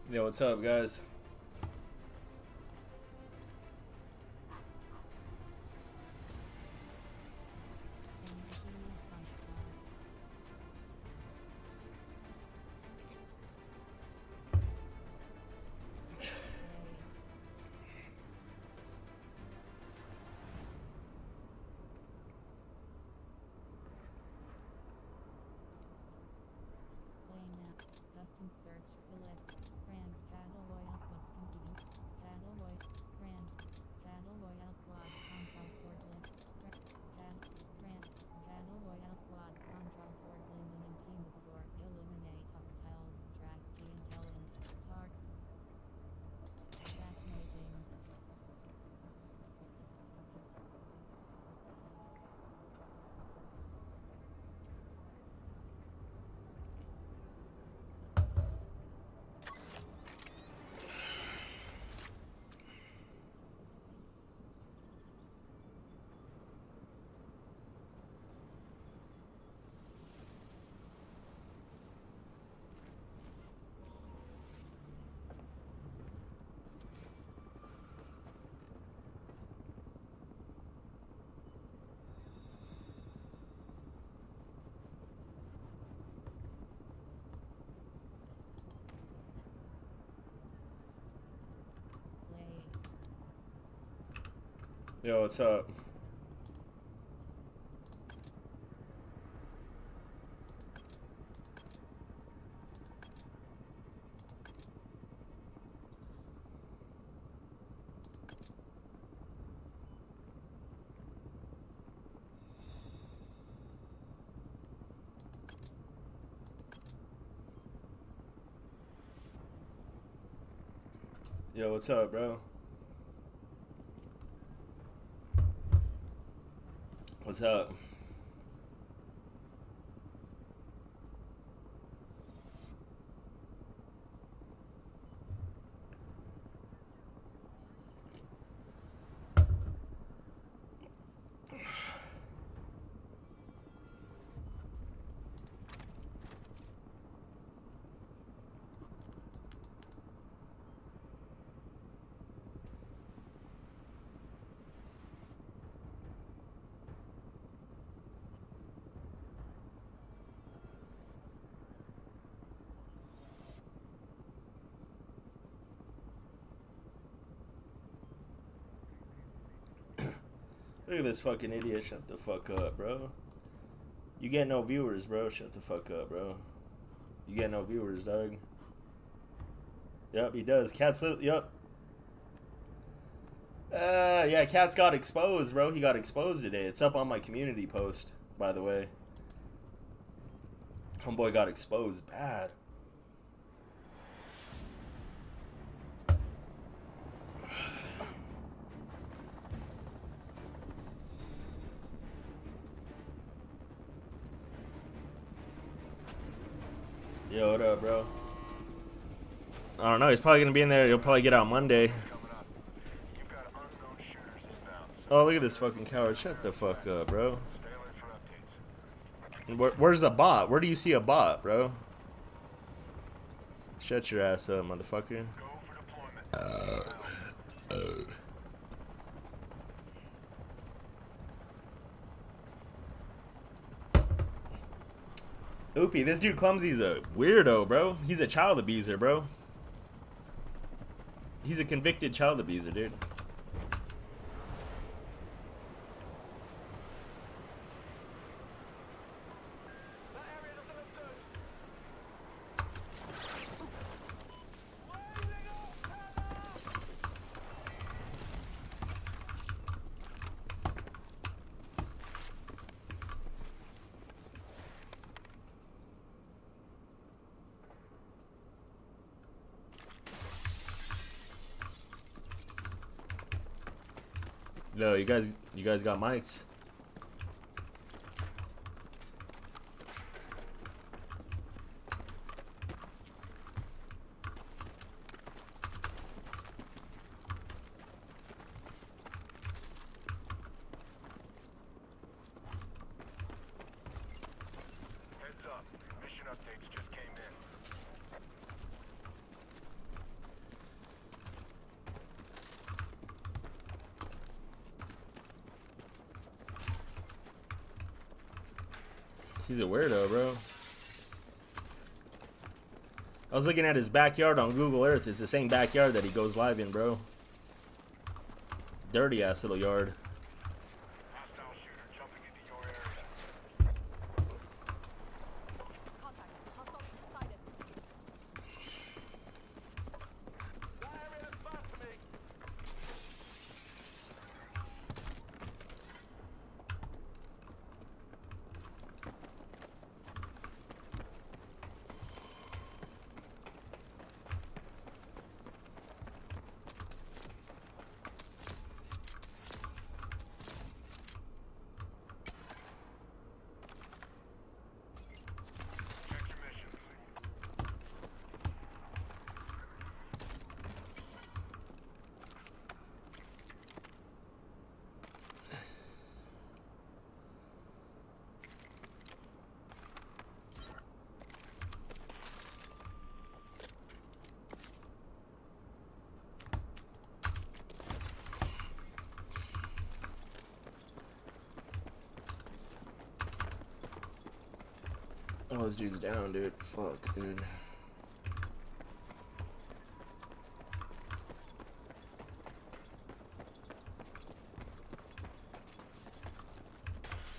Yo, what's up, guys? Custom search select brand paddle oil quads convenient paddle oil brand paddle oil quads control cordless brand paddle oil quads control cord linen and teams for eliminate hostiles track key intelligence start matchmaking. Yo, what's up? Yo, what's up, bro? What's up? Look at this fucking idiot. Shut the fuck up, bro. You get no viewers, bro. Shut the fuck up, bro. You get no viewers, dog. Yep, he does. Cat's yep. Yeah, Cat's got exposed, bro. He got exposed today. It's up on my community post, by the way. Homeboy got exposed bad. Yo, what up, bro? I don't know. He's probably gonna be in there. He'll probably get out Monday. Oh, look at this fucking coward. Shut the fuck up, bro. Where's the bot? Where do you see a bot, bro? Shut your ass up, motherfucker. Oopie, this dude Clumsy's a weirdo, bro. He's a child abuser, bro. He's a convicted child abuser, dude. Yo, you guys got mics? Heads up, mission updates just came in. He's a weirdo, bro. I was looking at his backyard on Google Earth. It's the same backyard that he goes live in, bro. Dirty ass little yard. Hostile shooter jumping into your area. Contact. Hostile sighted. That area is fast to me. Check your missions. Oh, this dude's down, dude. Fuck, dude.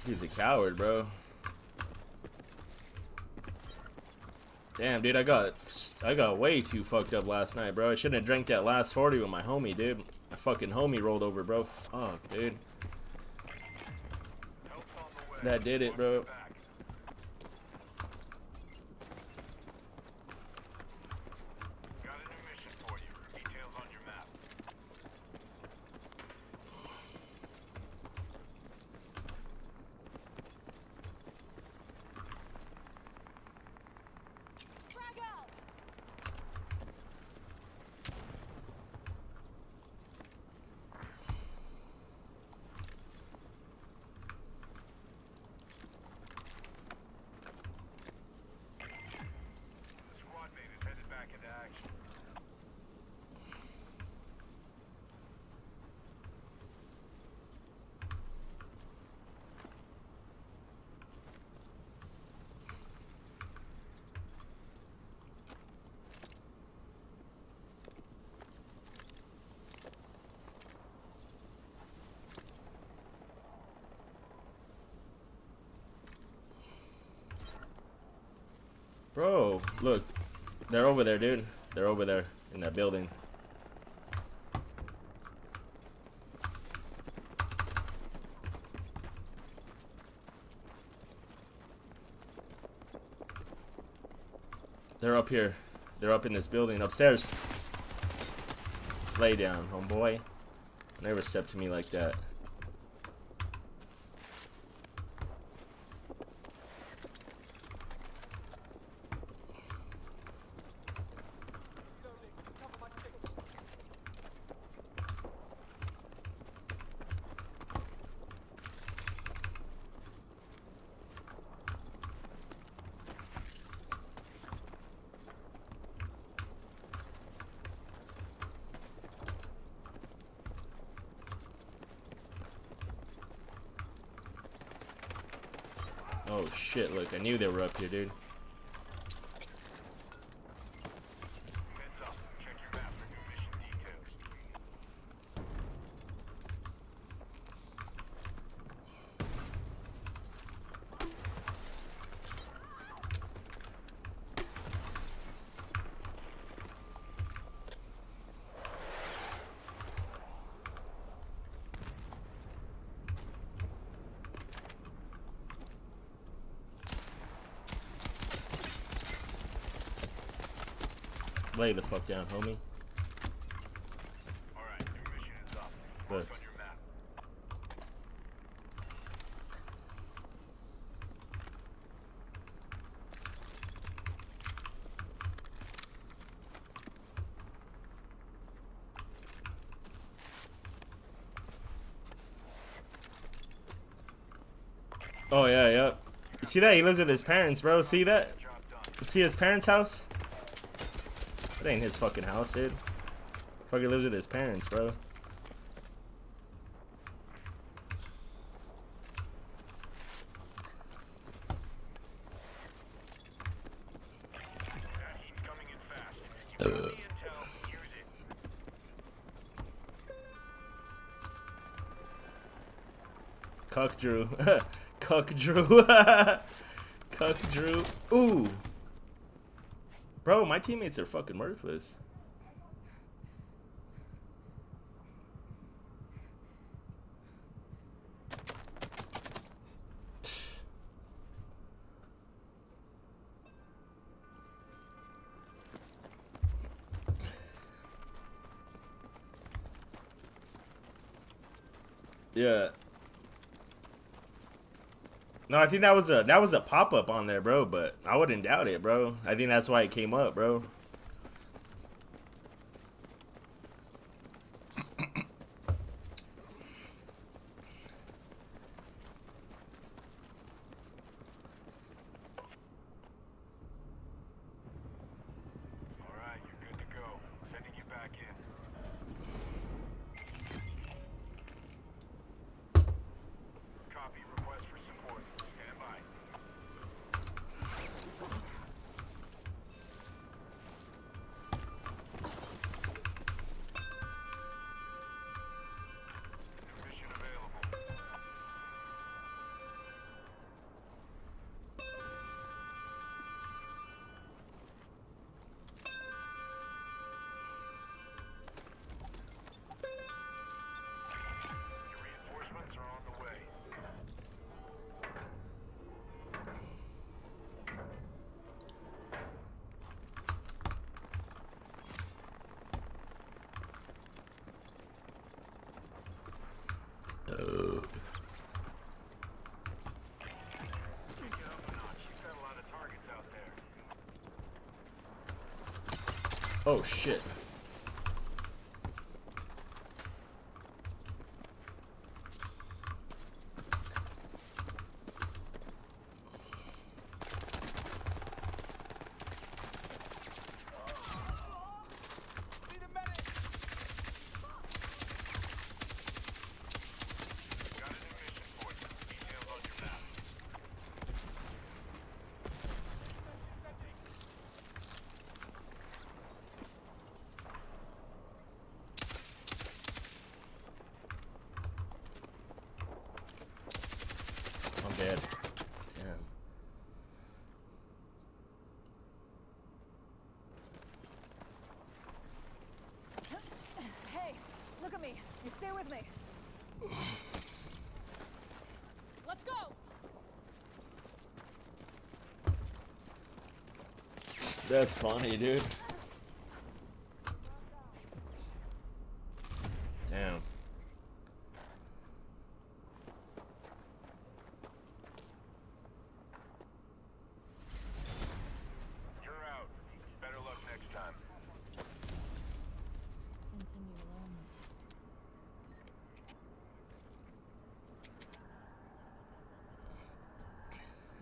Dude's a coward, bro. Damn, dude, I got way too fucked up last night, bro. I shouldn't have drank that last 40 with my homie, dude. My fucking homie rolled over, bro. Fuck, dude. Help's on the way. That did it, bro. Back. Got a new mission for you. Details on your map. Frag out. The squad mate is headed back into action. Bro, look. They're over there, dude. They're over there in that building. They're up here. They're up in this building upstairs. Lay down, homeboy. Never step to me like that. Oh shit, look, I knew they were up here, dude. Heads up. Check your map for new mission details. Lay the fuck down, homie. Alright, new mission is up. Good. Marked on your map. Oh yeah, yeah. You see that? He lives with his parents, bro. See that? Job done. You see his parents' house? That ain't his fucking house, dude. Fucking lives with his parents, bro. Cuck Drew. Cuck Drew. Cuck Drew. Ooh. Bro, my teammates are fucking worthless. Yeah. No, I think that was a pop-up on there, bro, but I wouldn't doubt it, bro. I think that's why it came up, bro. Alright, you're good to go. Sending you back in. Copy. Request for support. Stand by. New mission available. Your reinforcements are on the way. Take it up a notch. You've got a lot of targets out there. Oh shit. Need a medic! Got a new mission for you. Details on your map. I'm dead. Damn. Hey, look at me. You stay with me. Let's go. That's funny, dude. Damn. You're out. Better luck next time. Continue learning.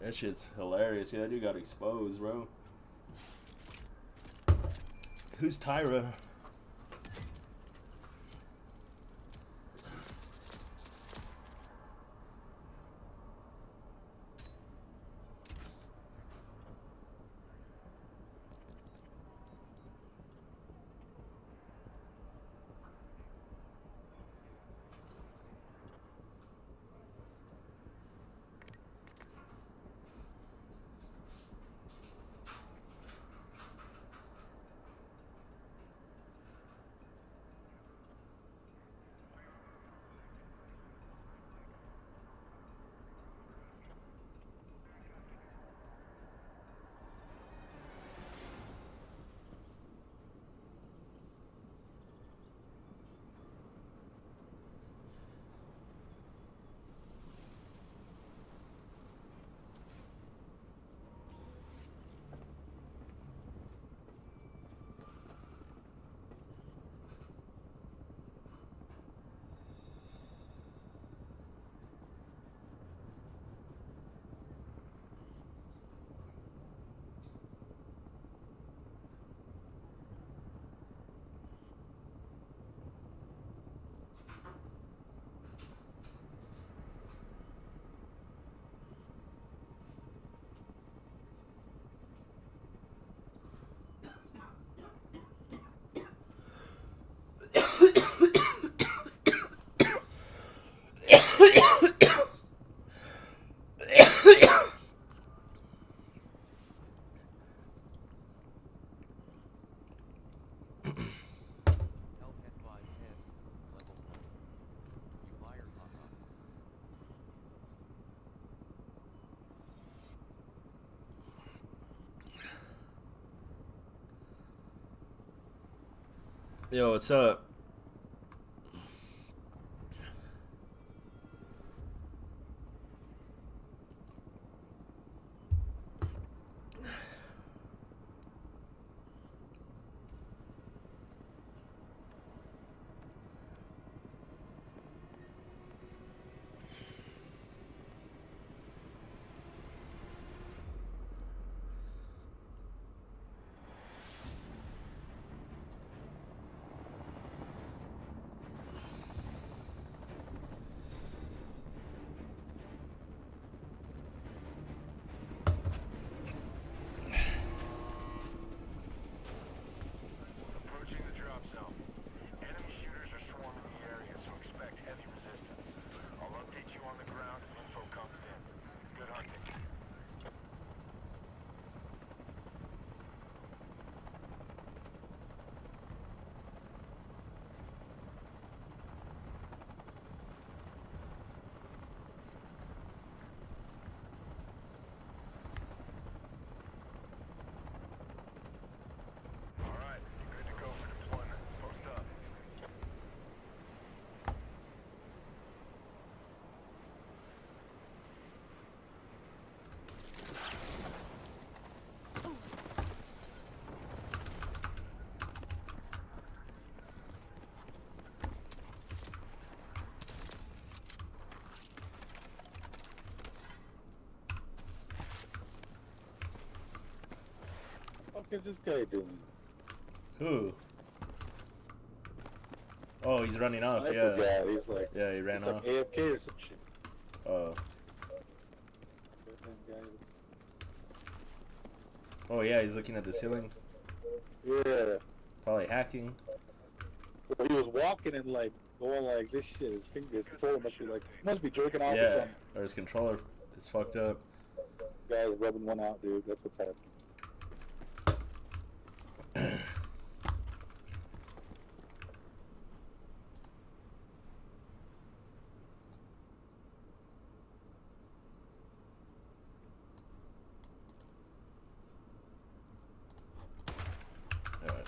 That shit's hilarious. Yeah, that dude got exposed, bro. Who's Tyra? Yo, what's up? Approaching the drop zone. Enemy shooters are swarming the area, so expect heavy resistance. I'll update you on the ground if info comes in. Good hunting. All right, you're good to go for deployment. Post up. What the fuck is this guy doing? Who? Oh, he's running off. Sniper Yeah. guy, he's like, Yeah, he ran he's off. like AFK or some shit. Oh. That guy Oh yeah, he's looking at the ceiling. yeah. Probably hacking. Well, he was walking and like going like this shit. His fingers, controller must be jerking off or Yeah. something. Or his controller is fucked up. Guy's rubbing one out, dude. That's what's happening. Alright.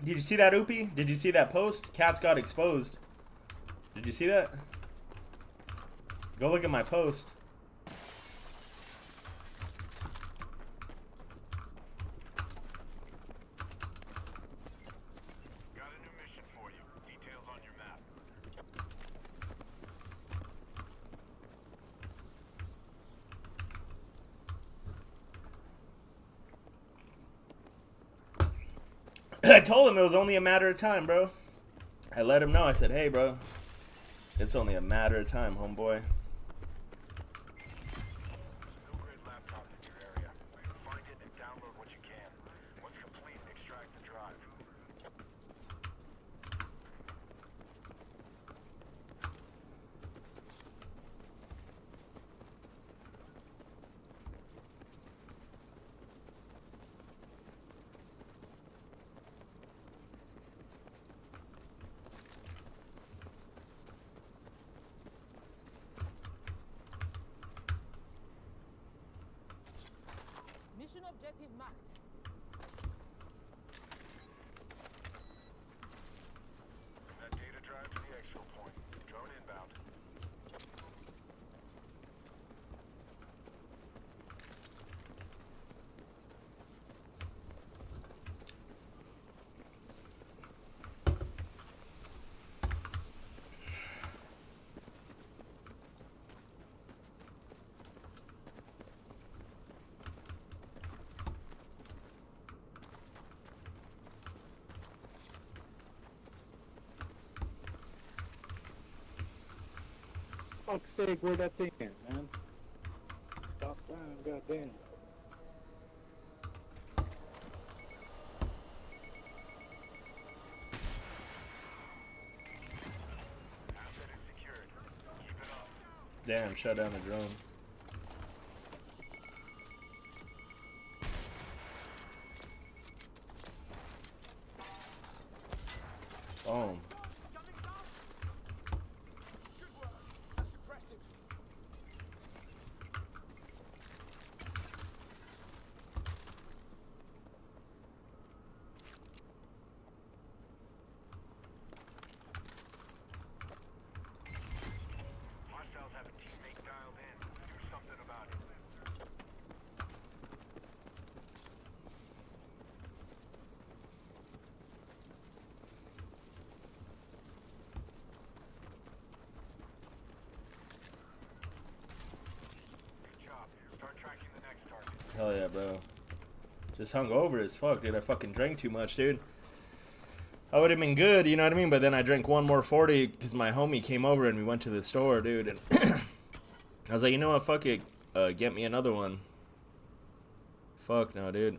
Did you see that, Oopie? Did you see that post? Cats got exposed. Did you see that? Go look at my post. Got a new mission for you. Details on your map. I told him it was only a matter of time, bro. I let him know. I said, hey, bro. It's only a matter of time, homeboy. No great laptop in your area. Find it and download what you can. Once complete, extract the drive. Mission objective marked. That data drive to the exfil point. Drone inbound. Fuck's sake, where'd that thing at, man? Stop time, goddamn. Asset is secured. Keep it up. Damn, shut down the drone. Boom. Good work. That's impressive. Hostiles have a teammate dialed in. Do something about it. Good job. Start tracking the next target. Hell yeah, bro. Just hung over as fuck, dude. I fucking drank too much, dude. I would have been good, you know what I mean? But then I drank one more 40 because my homie came over and we went to the store, dude. And I was like, you know what? Fuck it. Get me another one. Fuck no, dude.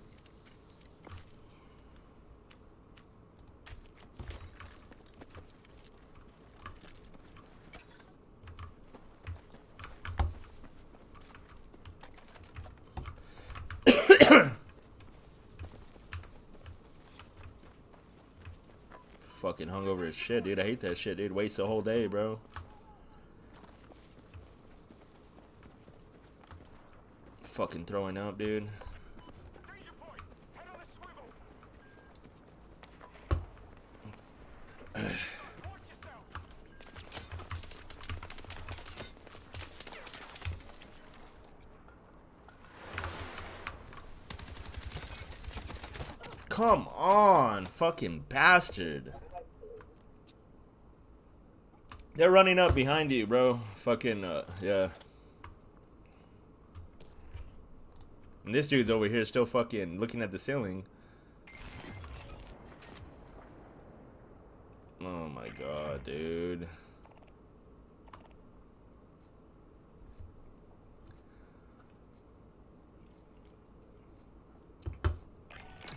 Fucking hungover as shit, dude. I hate that shit, dude. Waste the whole day, bro. Fucking throwing up, dude. Danger point. Head on the swivel. Watch yourself. Come on, fucking bastard. They're running up behind you, bro. Fucking, yeah. And this dude's over here still fucking looking at the ceiling. Oh my god, dude.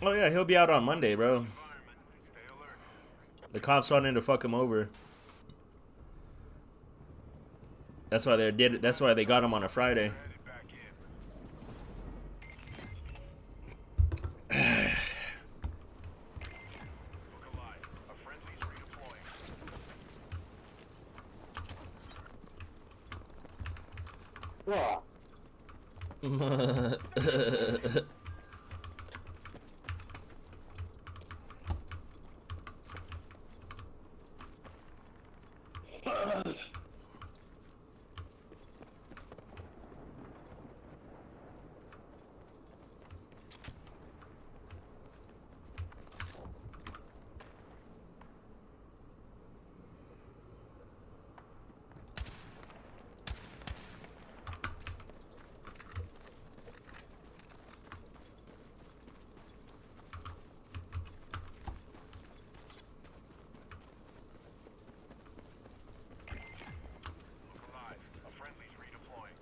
Oh yeah, he'll be out on Monday, bro. Stay alert. The cops wanted to fuck him over. That's why they did it. That's why they got him on a Friday. Headed back in. Look alive. A friendly's redeploying. Wow. Look alive. A friendly's redeploying.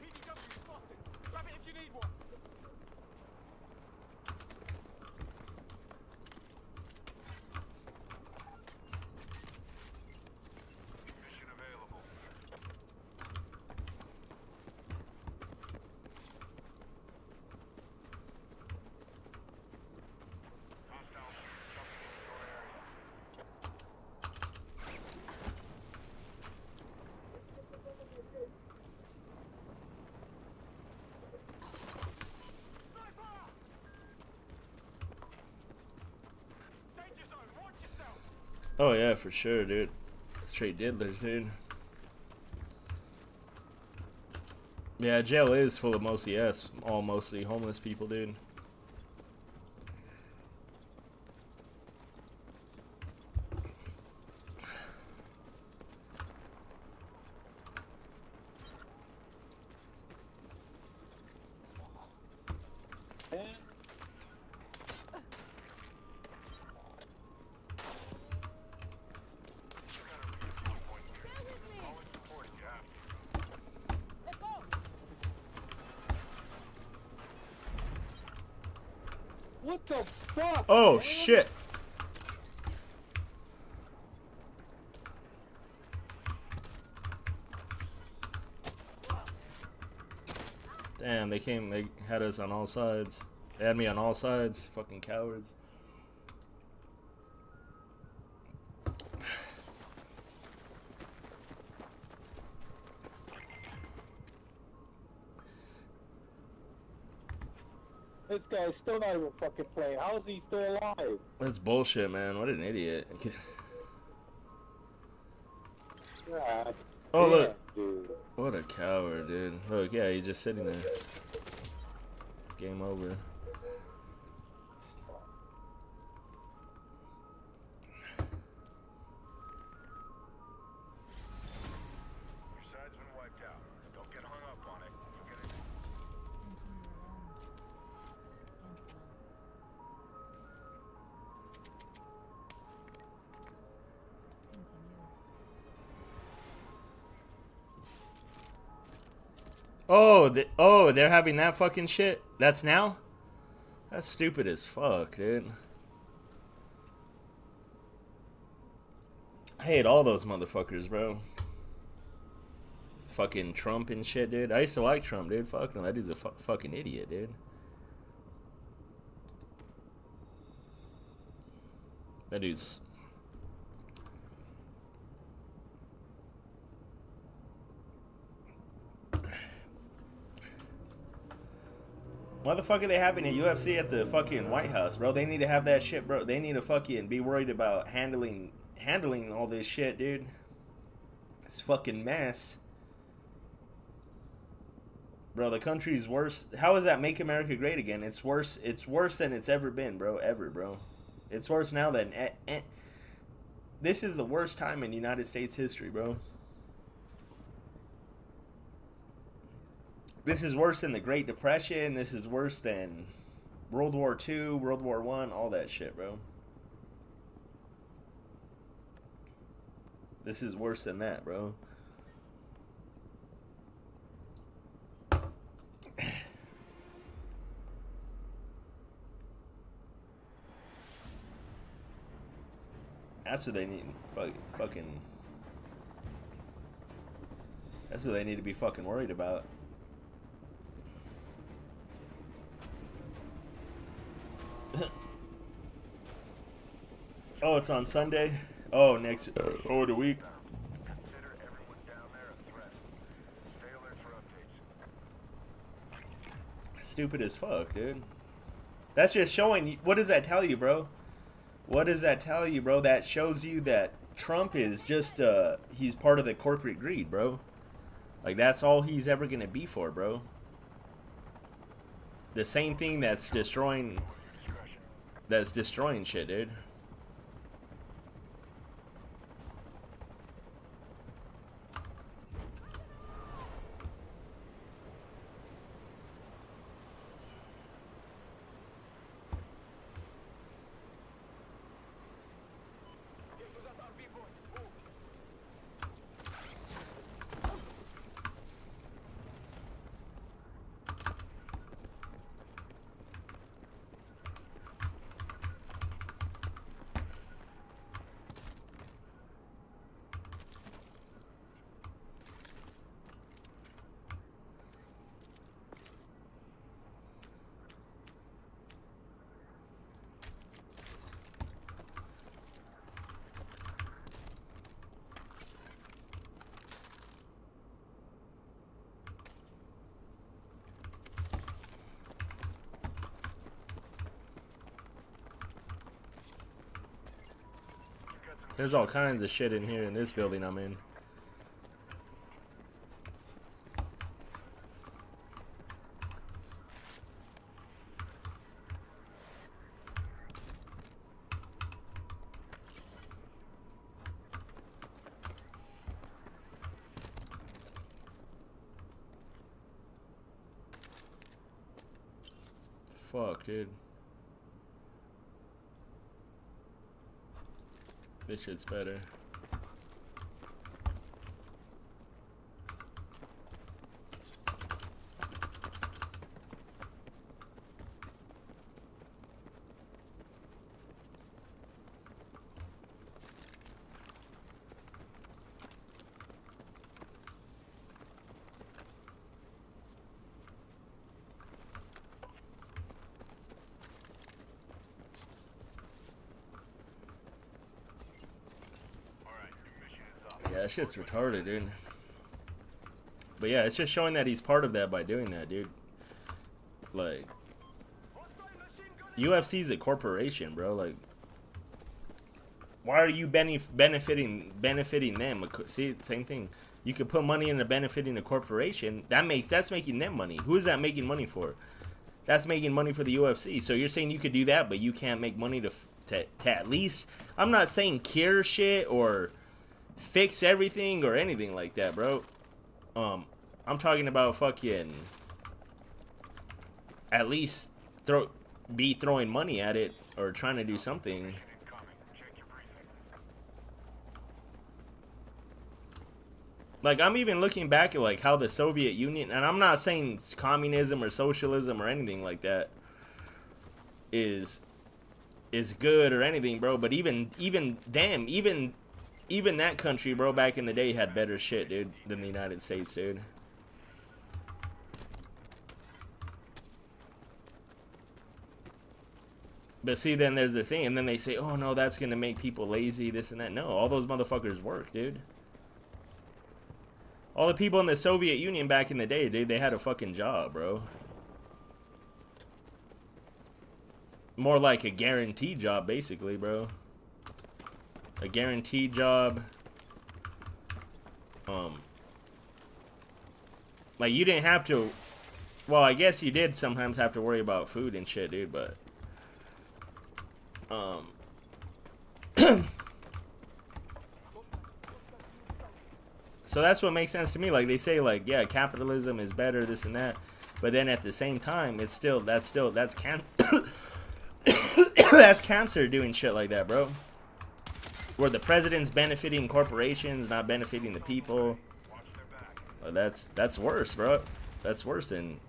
PDW spotted. Grab it if you need one. Mission available. Hostile shooters coming into your area. Sniper! Danger zone. Watch yourself. Oh yeah, for sure, dude. Straight diddlers, dude. Yeah, jail is full of mostly, yes, all mostly homeless people, dude. Man. You got a redeploy point here. Call in support if you have to. what the fuck? Oh, man? shit. Damn, they had us on all sides. They had me on all sides. Fucking cowards. This guy's still not even fucking playing. How is he still alive? That's bullshit, man. What an idiot. God Oh, damn, look. dude. What a coward, dude. Look, yeah, he's just sitting there. Game over. Your side's been wiped out. Don't get hung up on it. You'll get it. Continue. Oh, they're having that fucking shit? That's now? That's stupid as fuck, dude. I hate all those motherfuckers, bro. Fucking Trump and shit, dude. I used to like Trump, dude. Fuck no, that dude's a fucking idiot, dude. That dude's... Why the fuck are they having a UFC at the fucking White House, bro? They need to have that shit, bro. They need to fucking be worried about handling all this shit, dude. It's fucking mess. Bro, the country's worse. How does that make America great again? It's worse. It's worse than it's ever been, bro. Ever, bro. It's worse now than... This is the worst time in United States history, bro. This is worse than the Great Depression. This is worse than World War II, World War I, all that shit, bro. This is worse than that, bro. That's what they need. Fucking. That's what they need to be fucking worried about. Oh, it's on Sunday? Oh, next... Oh, the week? Consider everyone down there a threat. Stay alert for updates. Stupid as fuck, dude. That's just showing... What does that tell you, bro? What does that tell you, bro? That shows you that Trump is just... he's part of the corporate greed, bro. Like, that's all he's ever gonna be for, bro. The same thing that's destroying... That's destroying shit, dude. There's all kinds of shit in here in this building I'm in. Fuck, dude. This shit's better. that shit's retarded, dude. But yeah, it's just showing that he's part of that by doing that, dude. Like, UFC's a corporation, bro. Like, why are you benefiting them? See, same thing. You could put money into benefiting the corporation. That's making them money. Who is that making money for? That's making money for the UFC. So you're saying you could do that, but you can't make money to at least. I'm not saying cure shit or fix everything or anything like that, bro. I'm talking about fucking at least be throwing money at it or trying to do something. Like, I'm even looking back at like how the Soviet Union, and I'm not saying communism or socialism or anything like that is good or anything, bro, but even that country, bro, back in the day had better shit, dude, than the United States, dude. But see, then there's the thing, and then they say, oh no, that's gonna make people lazy, this and that. No, all those motherfuckers work, dude. All the people in the Soviet Union back in the day, dude, they had a fucking job, bro. More like a guaranteed job, basically, bro. A guaranteed job. Like, you didn't have to... Well, I guess you did sometimes have to worry about food and shit, dude, but... So that's what makes sense to me. Like, they say, like, yeah, capitalism is better, this and that. But then at the same time, it's still, that's that's cancer doing shit like that, bro. Where the president's benefiting corporations, not benefiting the people. Well, that's worse, bro. That's worse than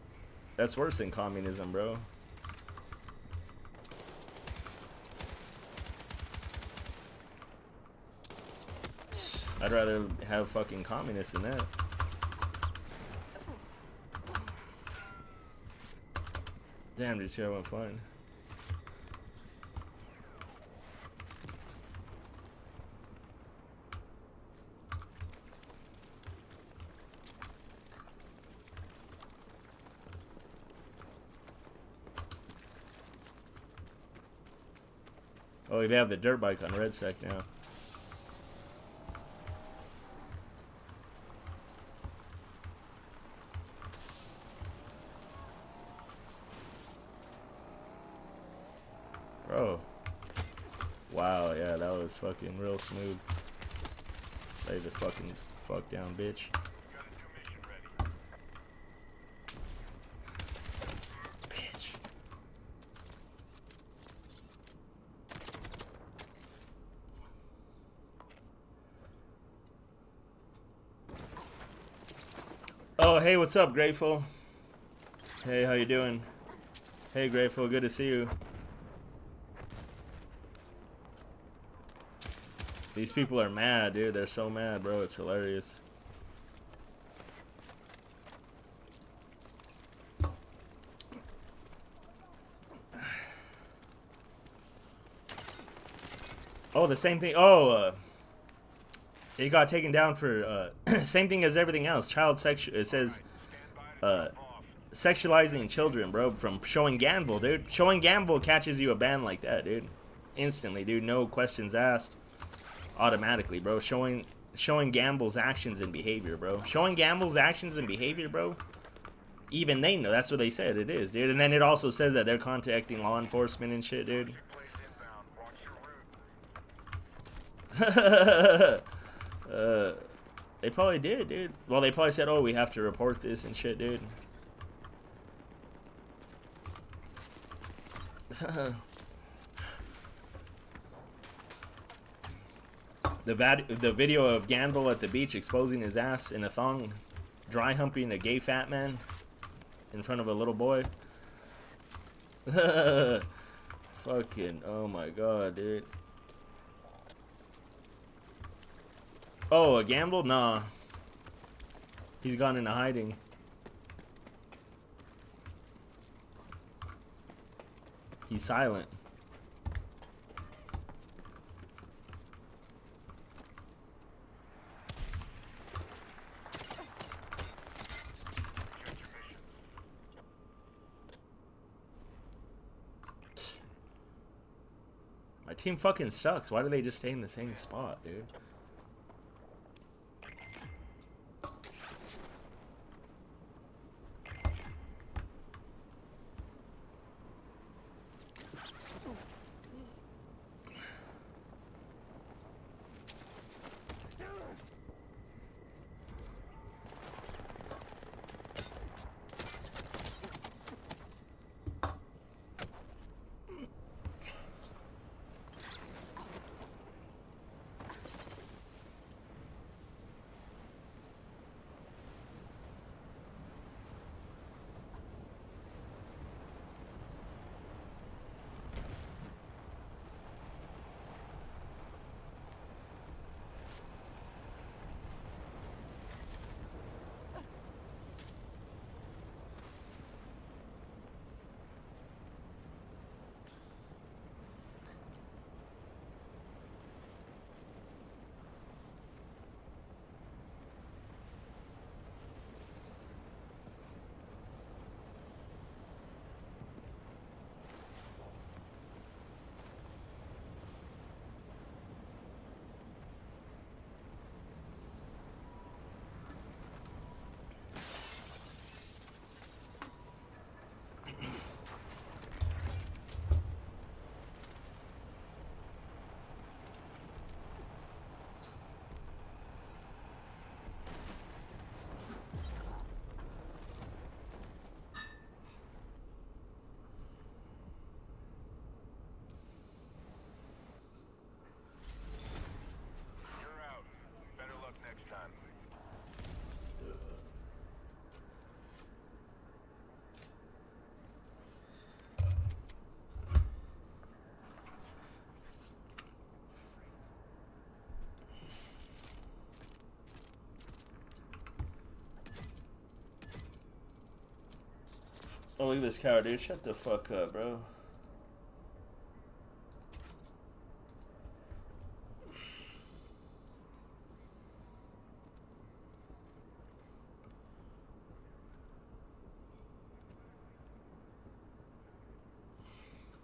communism, bro. I'd rather have fucking communists than that. Damn, did you see I went flying? Oh, they have the dirt bike on Red Sec now. Bro. Wow, yeah, that was fucking real smooth. Lay the fucking fuck down, bitch. Bitch. Oh, hey, what's up, Grateful? Hey, how you doing? Hey, Grateful, good to see you. These people are mad, dude. They're so mad, bro. It's hilarious. Oh, the same thing. Oh, it got taken down for same thing as everything else. Child sexual. It says sexualizing children, bro. From showing gamble, dude. Showing gamble catches you a ban like that, dude. Instantly, dude. No questions asked. Automatically, bro. Showing Gamble's actions and behavior, bro. Showing Gamble's actions and behavior, bro. Even they know. That's what they said it is, dude. And then it also says that they're contacting law enforcement and shit, dude. They probably did, dude. Well, they probably said, oh, we have to report this and shit, dude. The video of Gamble at the beach exposing his ass in a thong, dry humping a gay fat man in front of a little boy. Fucking, oh my god, dude. Oh, a Gamble? Nah. He's gone into hiding. He's silent. My team fucking sucks. Why do they just stay in the same spot, dude? You're out. Better luck next time. Oh, look at this coward, dude. Shut the fuck up, bro.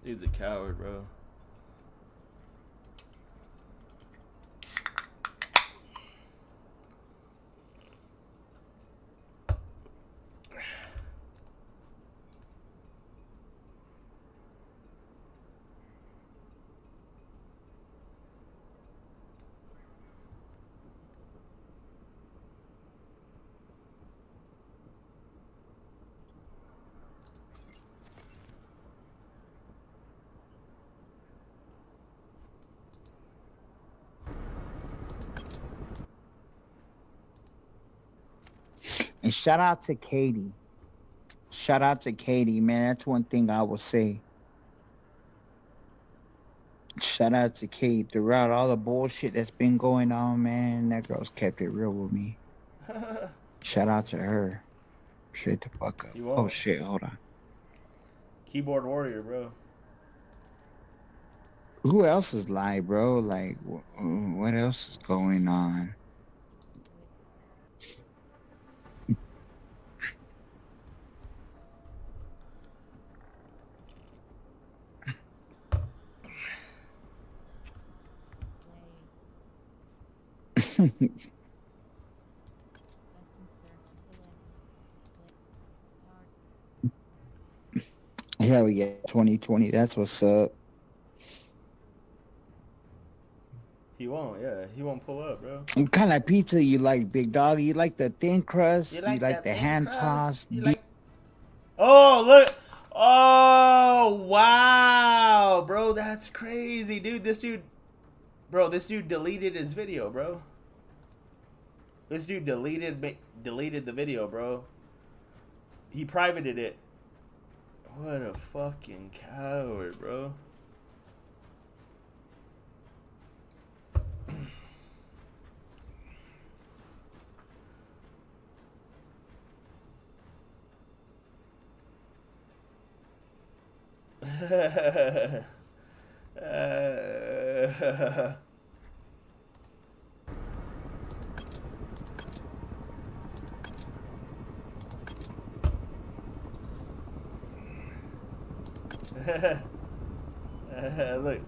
Dude's a coward, bro. And shout out to Katie. Shout out to Katie, man. That's one thing I will say. Shout out to Kate. Throughout all the bullshit that's been going on, man, that girl's kept it real with me. Shout out to her. Shut the fuck up. You won't. Oh shit, hold on. Keyboard warrior, bro. Who else is live, bro? Like, what else is going on? Play. Custom search select. Click. Start. Hell yeah, 2020. That's what's up. He won't, yeah. He won't pull up, bro. What kind of pizza you like, big dog? You like the thin crust? You like that the thin hand crust? toss? You like... Oh, look! Oh, wow! Bro, that's crazy, dude. This dude... Bro, this dude deleted his video, bro. This dude deleted the video, bro. He privated it. What a fucking coward, bro. Look.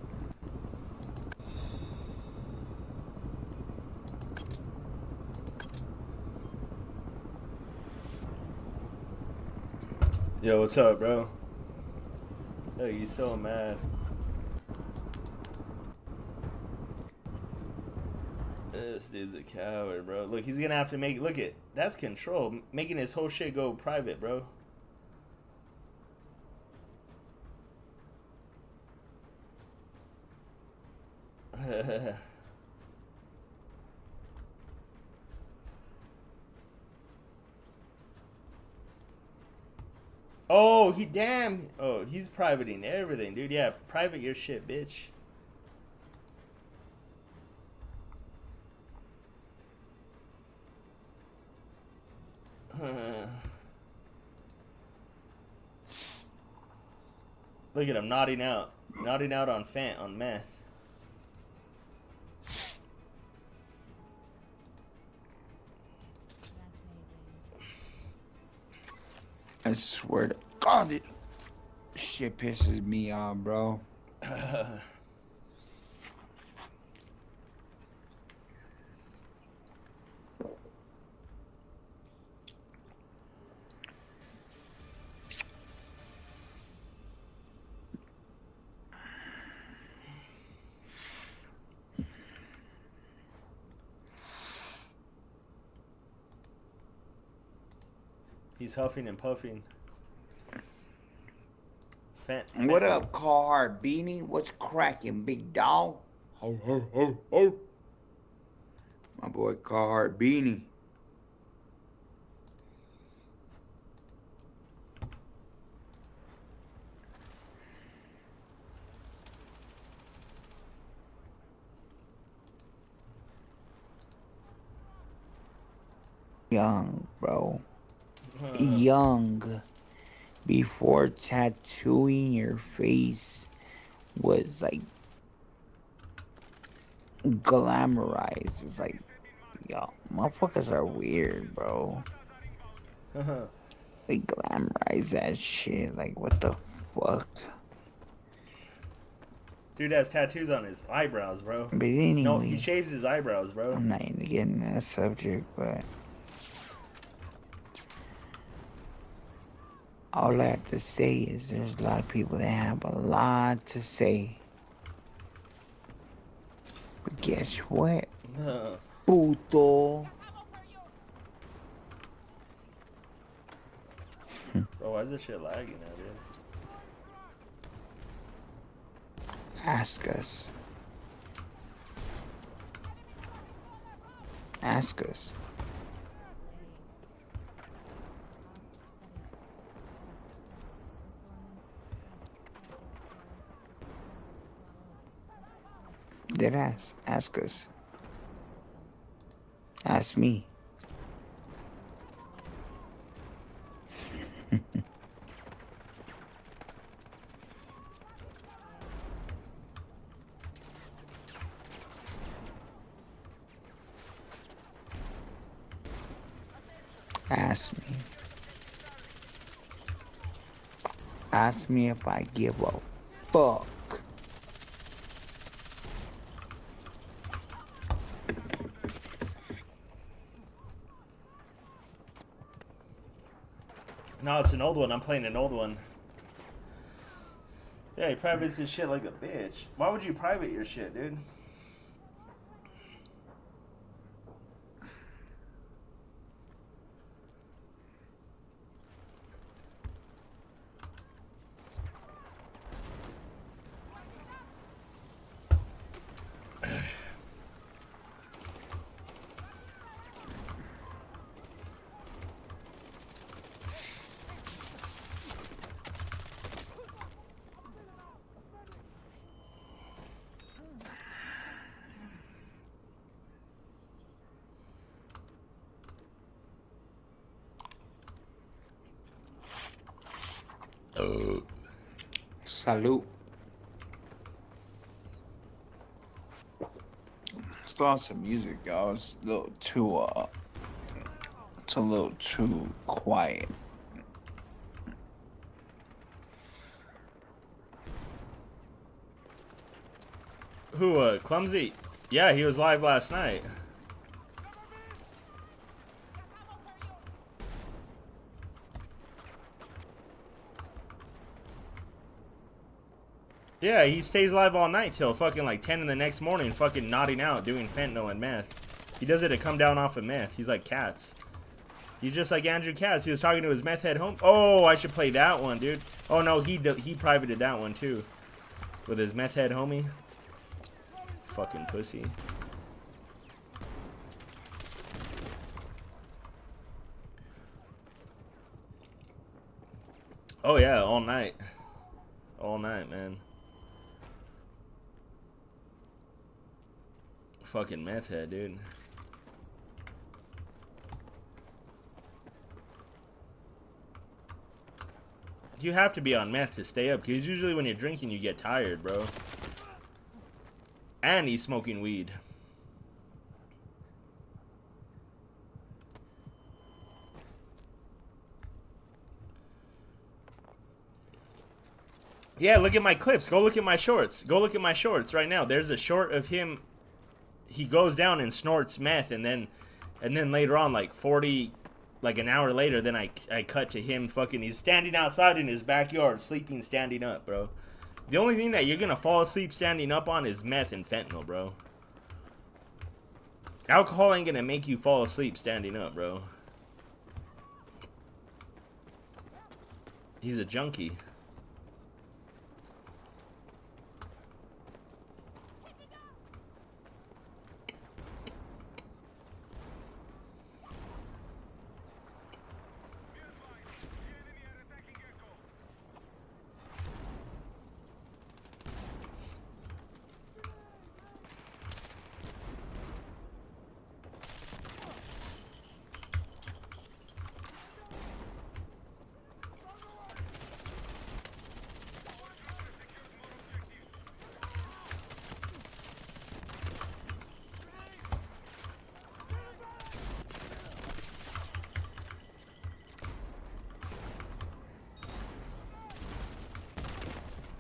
Yo, what's up, bro? Look, he's so mad. This dude's a coward, bro. Look, he's gonna have to make. Look at that's control, making his whole shit go private, bro. Oh, he damn. Oh, he's privating everything, dude. Yeah, private your shit, bitch. Look at him nodding out on meth. I swear to God, it shit pisses me off, bro. He's huffing and puffing. What up, Carhart Beanie? What's cracking, big dog? Ho, ho, ho, ho. My boy Carhart Beanie. Young, bro. Young. Before tattooing your face was like glamorized. It's like, yo, motherfuckers are weird, bro. They glamorize that shit. Like, what the fuck? Dude has tattoos on his eyebrows, bro. But anyway, No, he shaves his eyebrows, bro. I'm not even getting that subject, but all I have to say is there's a lot of people that have a lot to say. But guess what? Puto. Bro, why is this shit lagging now, dude? Ask us. Ask us. Dead ass. Ask us. Ask me. Ask me. Ask me if I give a fuck. No, it's an old one. I'm playing an old one. Yeah, he privates his shit like a bitch. Why would you private your shit, dude? Salute. Still on some music, y'all. It's a little too it's a little too quiet. Who, Clumsy? Yeah, he was live last night. Yeah, he stays live all night till fucking like 10 in the next morning, fucking nodding out, doing fentanyl and meth. He does it to come down off of meth. He's like Katz. He's just like Andrew Katz. He was talking to his meth head home. Oh, I should play that one, dude. Oh no, he privated that one too, with his meth head homie. Fucking pussy. Oh yeah, all night. All night, man. Fucking meth head, dude. You have to be on meth to stay up, because usually when you're drinking, you get tired, bro. And he's smoking weed. Yeah, look at my clips. Go look at my shorts. Go look at my shorts right now. There's a short of him. He goes down and snorts meth, and then later on, like 40, like an hour later, then I cut to him fucking. He's standing outside in his backyard, sleeping, standing up, bro. The only thing that you're gonna fall asleep standing up on is meth and fentanyl, bro. Alcohol ain't gonna make you fall asleep standing up, bro. He's a junkie.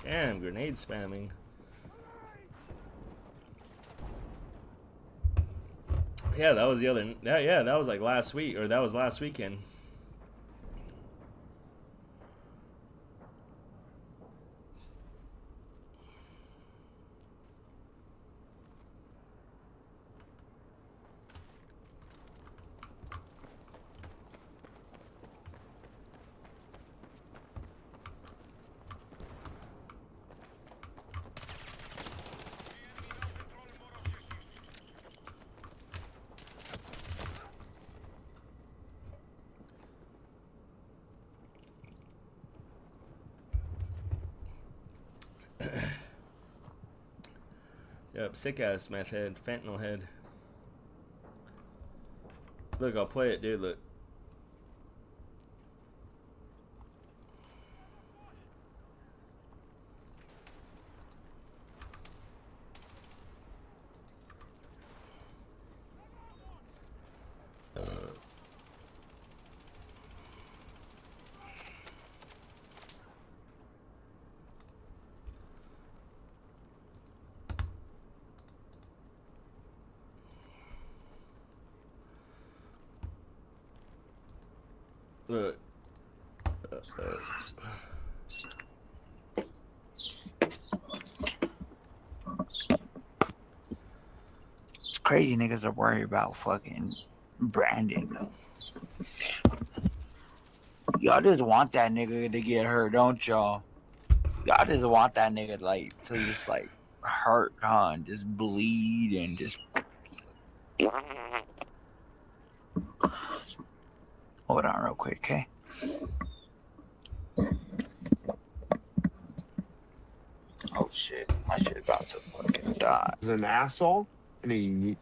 Damn, grenade spamming. Yeah, that was the other. Yeah, that was like last week, or that was last weekend. Yep, sick ass meth head, fentanyl head. Look, I'll play it, dude. Look. Look. It's crazy niggas are worried about fucking branding though. Y'all just want that nigga to get hurt, don't y'all? Y'all just want that nigga like to just like hurt, huh? And just bleed and just. Hold on real quick, okay? Oh shit, my shit about to fucking die. He's an asshole, and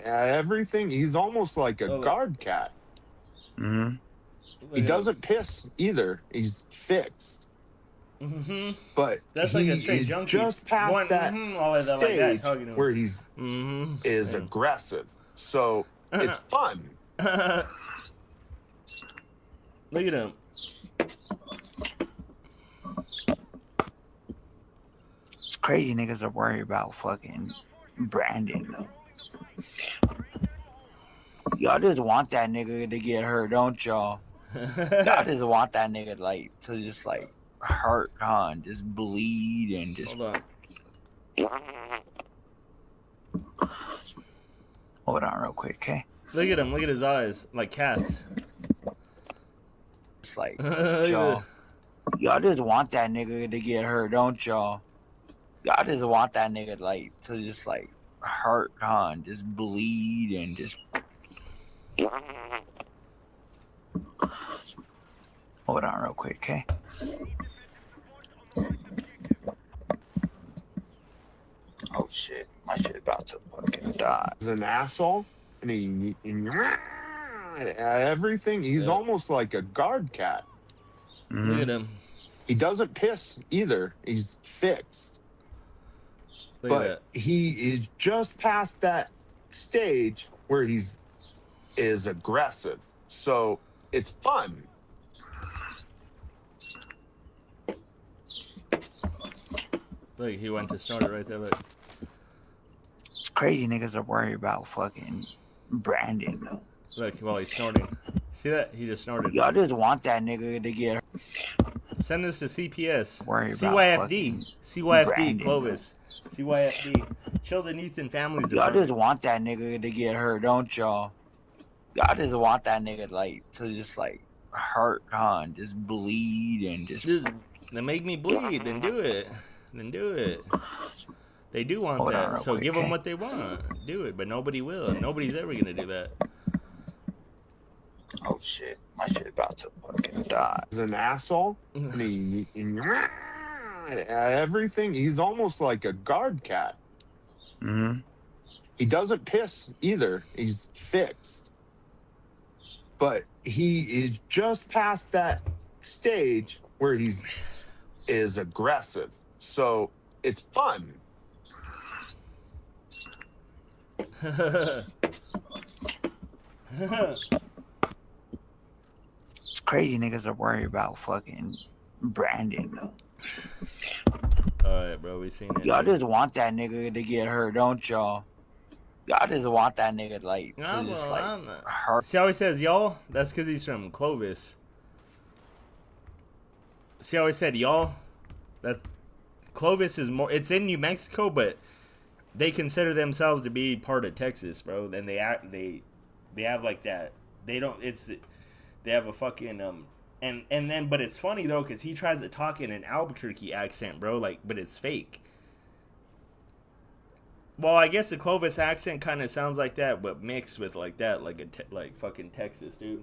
everything. He's almost like a guard cat. Mm-hmm. He doesn't piss either. He's fixed. Mm-hmm. But that's he like a straight is junkie. just past that stage like where he's is yeah. aggressive. So it's fun. Look at him. It's crazy niggas are worried about fucking branding though. Y'all just want that nigga to get hurt, don't y'all? Y'all just want that nigga like to just like hurt, huh? And just bleed and just. Hold on. Hold on, real quick, okay? Look at him. Look at his eyes, like cats. It's like, Look at y'all, this. y'all just want that nigga to get hurt, don't y'all? Y'all just want that nigga like to just like hurt, huh? And just bleed and just. Hold on, real quick, okay? Oh shit, my shit about to fucking die. He's an asshole, and everything. He's Yeah. almost like a guard cat. Look at him. He doesn't piss either. He's fixed. Look But at that. he is just past that stage where he's is aggressive. So it's fun. Look, he went to snort it right there. Look. It's crazy niggas are worried about fucking branding though. Look, while he's snorting. See that? He just snorted. Y'all just want that nigga to get Send this to CPS. Worry about CYFD. fucking CYFD, branding, Clovis. CYFD. Children, Youth, and Families Y'all Department. just want that nigga to get hurt, don't y'all? Y'all just want that nigga like to just like hurt, huh? And just bleed and just. Then make me bleed. Then do it. Then do it. They do want Hold on that. real So quick, give them okay? what they want. Do it. But nobody will. Nobody's ever going to do that. Oh shit, my shit about to fucking die. He's an asshole, and everything. He's almost like a guard cat. He doesn't piss either. He's fixed. But he is just past that stage where he's is aggressive. So it's fun. It's crazy niggas are worried about fucking branding though. Alright, bro. We seen it. Y'all just want that nigga to get hurt, don't y'all? Y'all just want that nigga like to just like hurt. See how he says y'all? That's because he's from Clovis. See how he said y'all? That Clovis is more. It's in New Mexico, but they consider themselves to be part of Texas, bro. And they have like that. They don't. They have a fucking and then but it's funny though because he tries to talk in an Albuquerque accent, bro. Like, but it's fake. Well, I guess the Clovis accent kind of sounds like that, but mixed with like that, like fucking Texas, dude.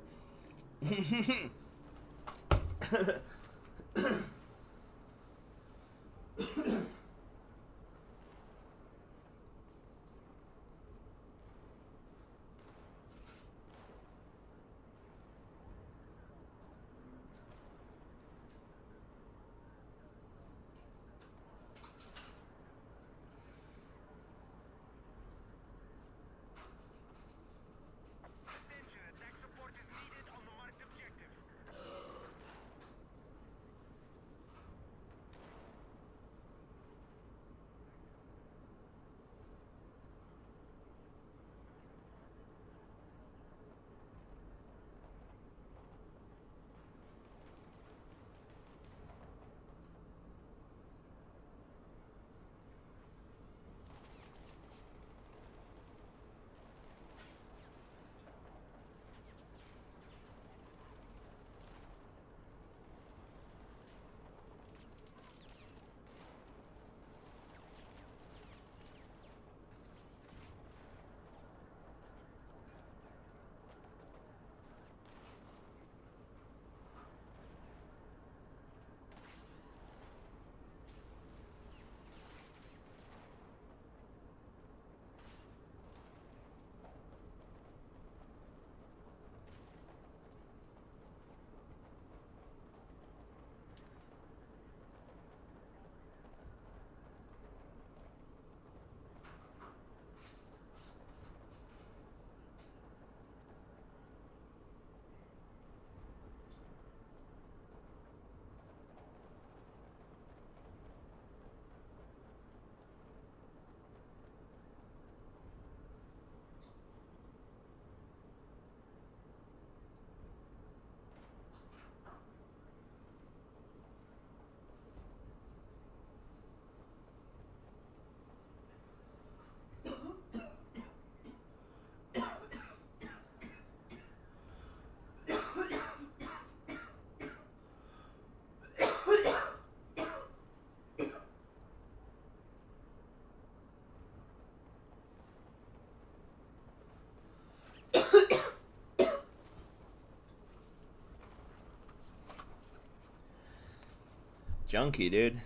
Junkie, dude.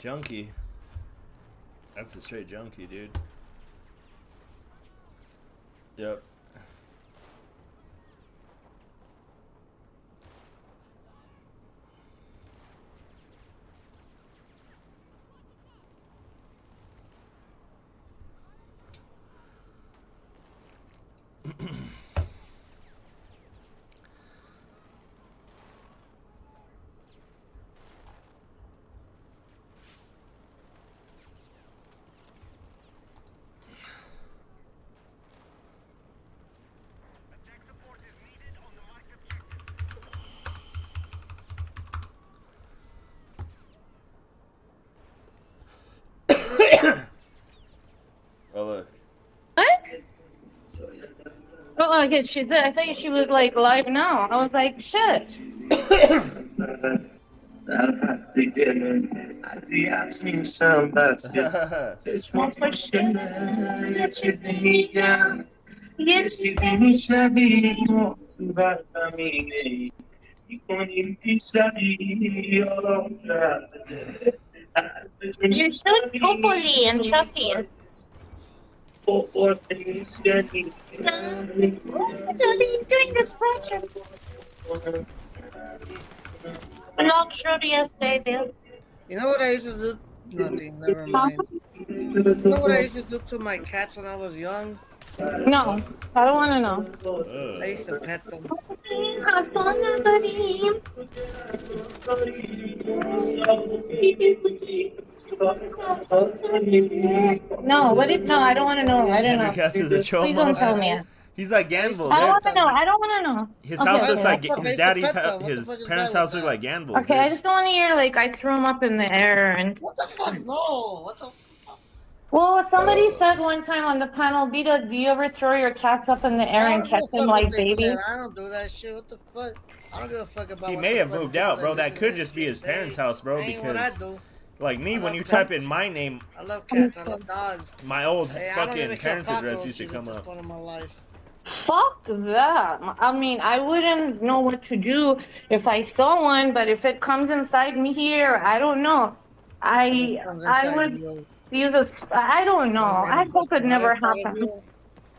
Junkie. That's a straight junkie, dude. Yep. Oh, look. What? Oh, I guess she did. I thought she was like live now. I was like, shit. You're so topally and chucky. Oh, Johnny's doing the scratcher. Luxury yesterday, dude. You know what I used to do? Nothing, never mind. You know what I used to do to my cats when I was young? No, I don't want to know. I used to pet them. Have fun, everybody. No, what if? No, I don't want to know. I don't know. Cats is a Please don't tell me. He's like Ganville. I don't want to know. I don't want to know. His Okay, house okay. looks like Okay, his daddy's pet them. house. What the His fuck is parents' bad house with look that? like Ganville's. Okay, I just don't want to hear like I threw him up in the air and. What the fuck? No. What the? Well, somebody said one time on the panel, Vito, do you ever throw your cats up in the air and catch them like babies? I don't do that shit. What the fuck? I don't give a fuck about. He what may the have fuck moved people out, bro. That could say. just be his parents' house, bro. That ain't what I Because, do. like me, I when love you cats. type in my name, I love cats. I love dogs. my old Hey, I don't fucking even kill parents' address used to cockroaches come at this up. point in my life. Fuck that. I mean, I wouldn't know what to do if I saw one, but if it comes inside me here, I don't know. I would use a. I don't know. I hope it never happens.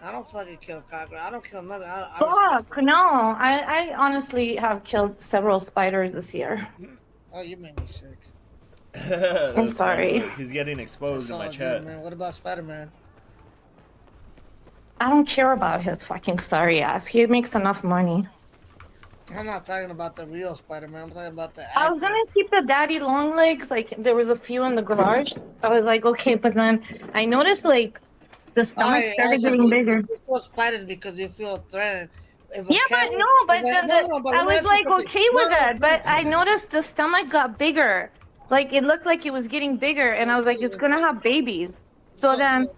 I don't fucking kill cockroaches. I don't kill nothing. Fuck no. I honestly have killed several spiders this year. Oh, you made me sick. I'm sorry. He's getting exposed in my chat. Man. What about Spider-Man? I don't care about his fucking sorry ass. He makes enough money. I'm not talking about the real Spider-Man. I'm talking about the I was gonna keep the daddy long legs. Like there was a few in the garage. I was like, okay, but then I noticed like the stomach started getting bigger. You kill spiders because you feel threatened. Yeah, but no, but I was like okay with that. But I noticed the stomach got bigger. Like it looked like it was getting bigger, and I was like, it's gonna have babies. So then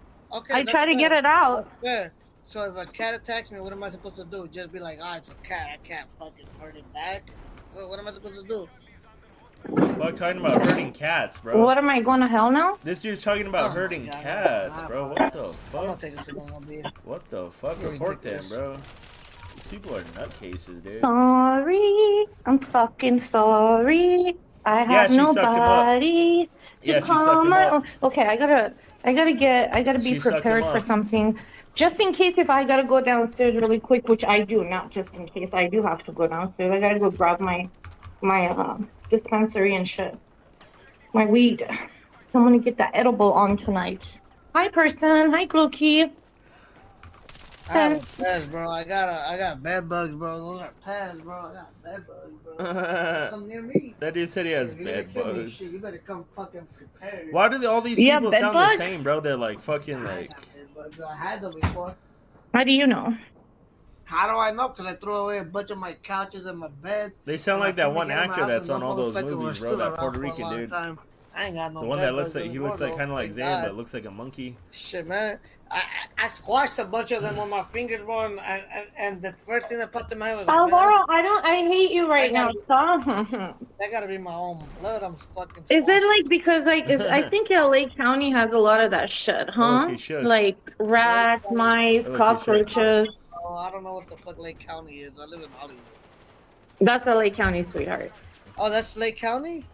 I try to get it out. Yeah. So if a cat attacks me, what am I supposed to do? Just be like, it's a cat. I can't fucking hurt it back. What am I supposed to do? Fuck, talking about hurting cats, bro. What am I going to hell now? This dude's talking about hurting cats, bro. What the fuck? I'm not taking so long, What the fuck? Report them, bro. These people are nutcases, dude. Sorry. I'm fucking sorry. I Yeah, have she sucked him up. nobody to Yeah, she call sucked him my up. own. Okay, I gotta be She sucked him prepared for up. something. Just in case if I gotta go downstairs really quick, which I do, not just in case I do have to go downstairs. I gotta go grab my dispensary and shit. My weed. I'm gonna get that edible on tonight. Hi, person. Hi, Glokey. I have a pest, bro. I got bed bugs, bro. Those are pests, bro. I got bed bugs, bro. Don't come near me. That dude said he Shit, has if you're gonna bed kill me, bugs. shit, you better come fucking prepared. Why do all these You have people bed sound the bugs? same, bro? They're like fucking I like. got bed bugs. I had them before. How do you know? How do I know? Because I threw away a bunch of my couches and my beds. They sound When I like that come to one get in my actor house, that's and on all those motherfuckers were movies, bro. still That around Puerto for a Rican long dude. time. I ain't got no The one bed that looks bugs like he anymore, looks like though. kind of like Thank Zan, God. but looks like a monkey. Shit, man. I squashed a bunch of them with my fingers, bro, and the first thing that popped in my head was like, man, Alvaro, I hate you right now. gotta Stop. that gotta be my own blood. I'm fucking Is squashing. it like because like is I think LA County has a lot of that shit, Oh, look, huh? he shook. Like rats, mice, Oh, look, he shook. cockroaches. Oh, I don't know what the fuck Lake County is. I live in Hollywood. That's LA County, sweetheart. Oh, that's Lake County?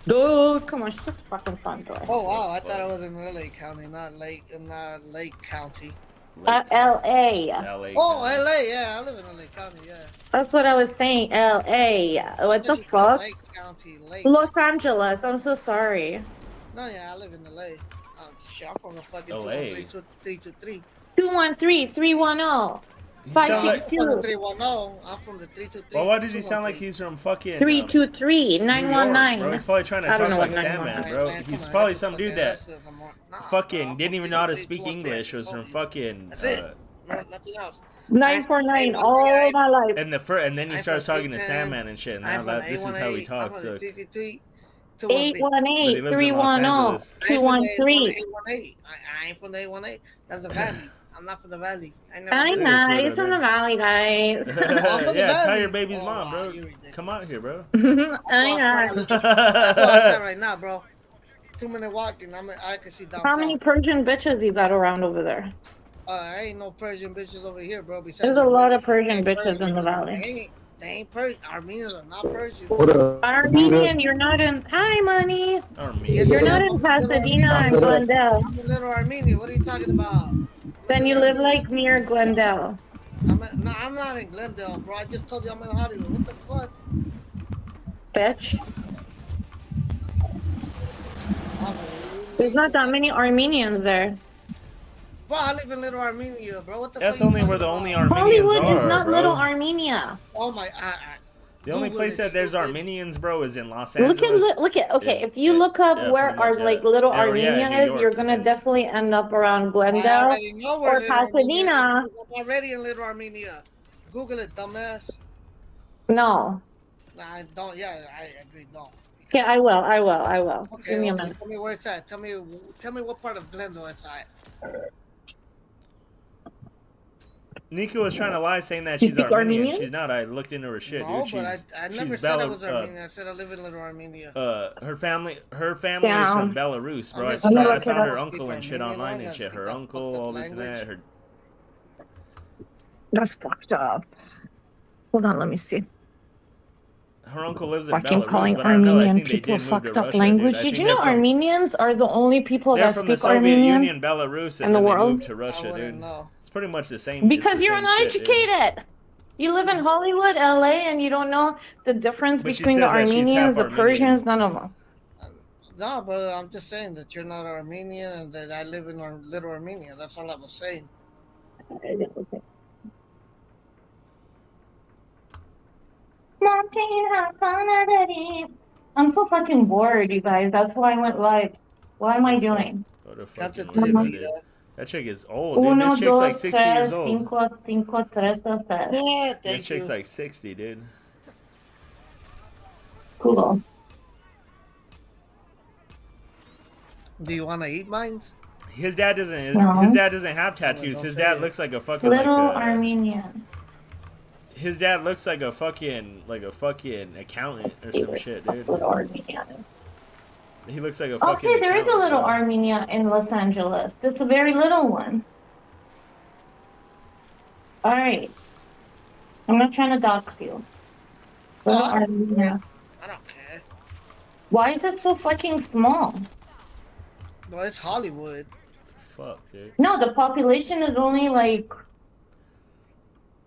Dude, come on, shut the fucking front door. Oh wow, I thought I was in LA County, not Lake County. LA. LA. Oh, LA, yeah, I live in LA County, yeah. That's what I was saying. LA. What the fuck? Lake County, Lake. Los Angeles. I'm so sorry. No, yeah, I live in LA. Shit, I'm from the fucking LA. 213. 213-310. He sound like- 562. 310. I'm from the 323. Well, why does he sound like he's from fucking 323 New York, bro? 919. He's probably trying to I don't talk know like what Sandman, 911 bro. Man, He's come on, probably that's some dude fucking- that that's- I'm more- nah, fucking bro, didn't even know how to speak 323, English. Was from fucking. That's it. Nothing else. 949 all my life. And then he I'm starts from talking to 810. Sandman and shit. And now that this is how he talks. So. 323. 818 But he lives in Los 310 Angeles. 213. 818. I ain't from the 818. That's the valley. I'm not from the valley. I never I been know, swear he's to from the God. valley, guys. I'm from the Yeah, tell valley. your baby's Oh, mom, wow, bro. you're ridiculous. Come out here, bro. I know. That's where I stand right now, bro. 2-minute walking. I can see downtown. How many Persian bitches you got around over there? Ain't no Persian bitches over here, bro. Besides There's a the lot women. of Persian They ain't bitches in the valley. They ain't Persian. Armenians are not Persian. What up? Armenian, you're not in. Hi, money. Armenian. You're not I'm in a little Pasadena or Armenian. Glendale. I'm a little Armenian. What are you talking about? Then you live like near Glendale. No, I'm not in Glendale, bro. I just told you I'm in Hollywood. What the fuck? Bitch. There's not that many Armenians there. Bro, I live in Little Armenia, bro. What the That's fuck? only you where the talking only about? Armenians Hollywood are, is not bro. Little Armenia. Oh my! The only Google place it, that there's stupid. Armenians, bro, is in Los Angeles. Look at. Okay, Yeah, if you yeah, look up yeah, where pretty much, our like yeah. Little Yeah, Armenia New is, York, you're gonna yeah. definitely end up around I Glendale already know where or Little Armenia Pasadena. is. I'm already in Little Armenia. Google it, dumbass. No. Nah, I don't. Yeah, I agree. Don't. Okay, I will. Okay, Give me a okay, minute. tell me where it's at. Tell me what part of Glendale it's at. Nico was trying to lie, saying that You she's speak Armenian. Armenian? She's not. I looked into her shit, No, dude. but She's I she's never said I was Bela- Armenian. I said I live in Little Armenia. her family is Yeah. from Belarus, bro. I'm I just saying, found, I look it found up. her uncle and shit Armenian online and language, shit. speak Her that uncle, fucked up all this and that. language. That's fucked up. Hold on, let me see. Her uncle lives in Fucking Belarus, calling but I don't know. I Armenian think they people did move to fucked up Russia, language. dude. I Did think you know they're from- Armenians are the only people They're that from the speak Soviet Armenian? Union, Belarus, in and the then they world? moved to I Russia, wouldn't dude. know. It's pretty much the same. Because it's the you're same shit, dude. uneducated. You live in Hollywood, LA, and you don't know the difference But she between the says that she's Armenians, half the Armenian. Persians, none of them. No, but I'm just saying that you're not Armenian and that I live in Little Armenia. That's all I was saying. I'm so fucking bored, you guys. That's why I went live. What am I doing? Go to Got the fucking three, Lima, dude. That chick is old, dude. Uno, This chick's like dos, 60 years tres, old. cinco, tres, dos, tres. Yeah, This thank chick's you. like 60, dude. Cool. Do you want to eat mines? His dad doesn't. No. His dad doesn't have tattoos. don't His say dad it. looks like a fucking Little like a, Armenian. His dad looks like a fucking accountant or some shit, dude. Little Armenian. He looks like a fucking. Okay, there is a accountant, little dude. Armenia in Los Angeles. Just a very little one. All right. I'm not trying to dox you. Little Oh, Armenia. I don't care. Why is it so fucking small? Well, it's Hollywood. Fuck, dude. No, the population is only like,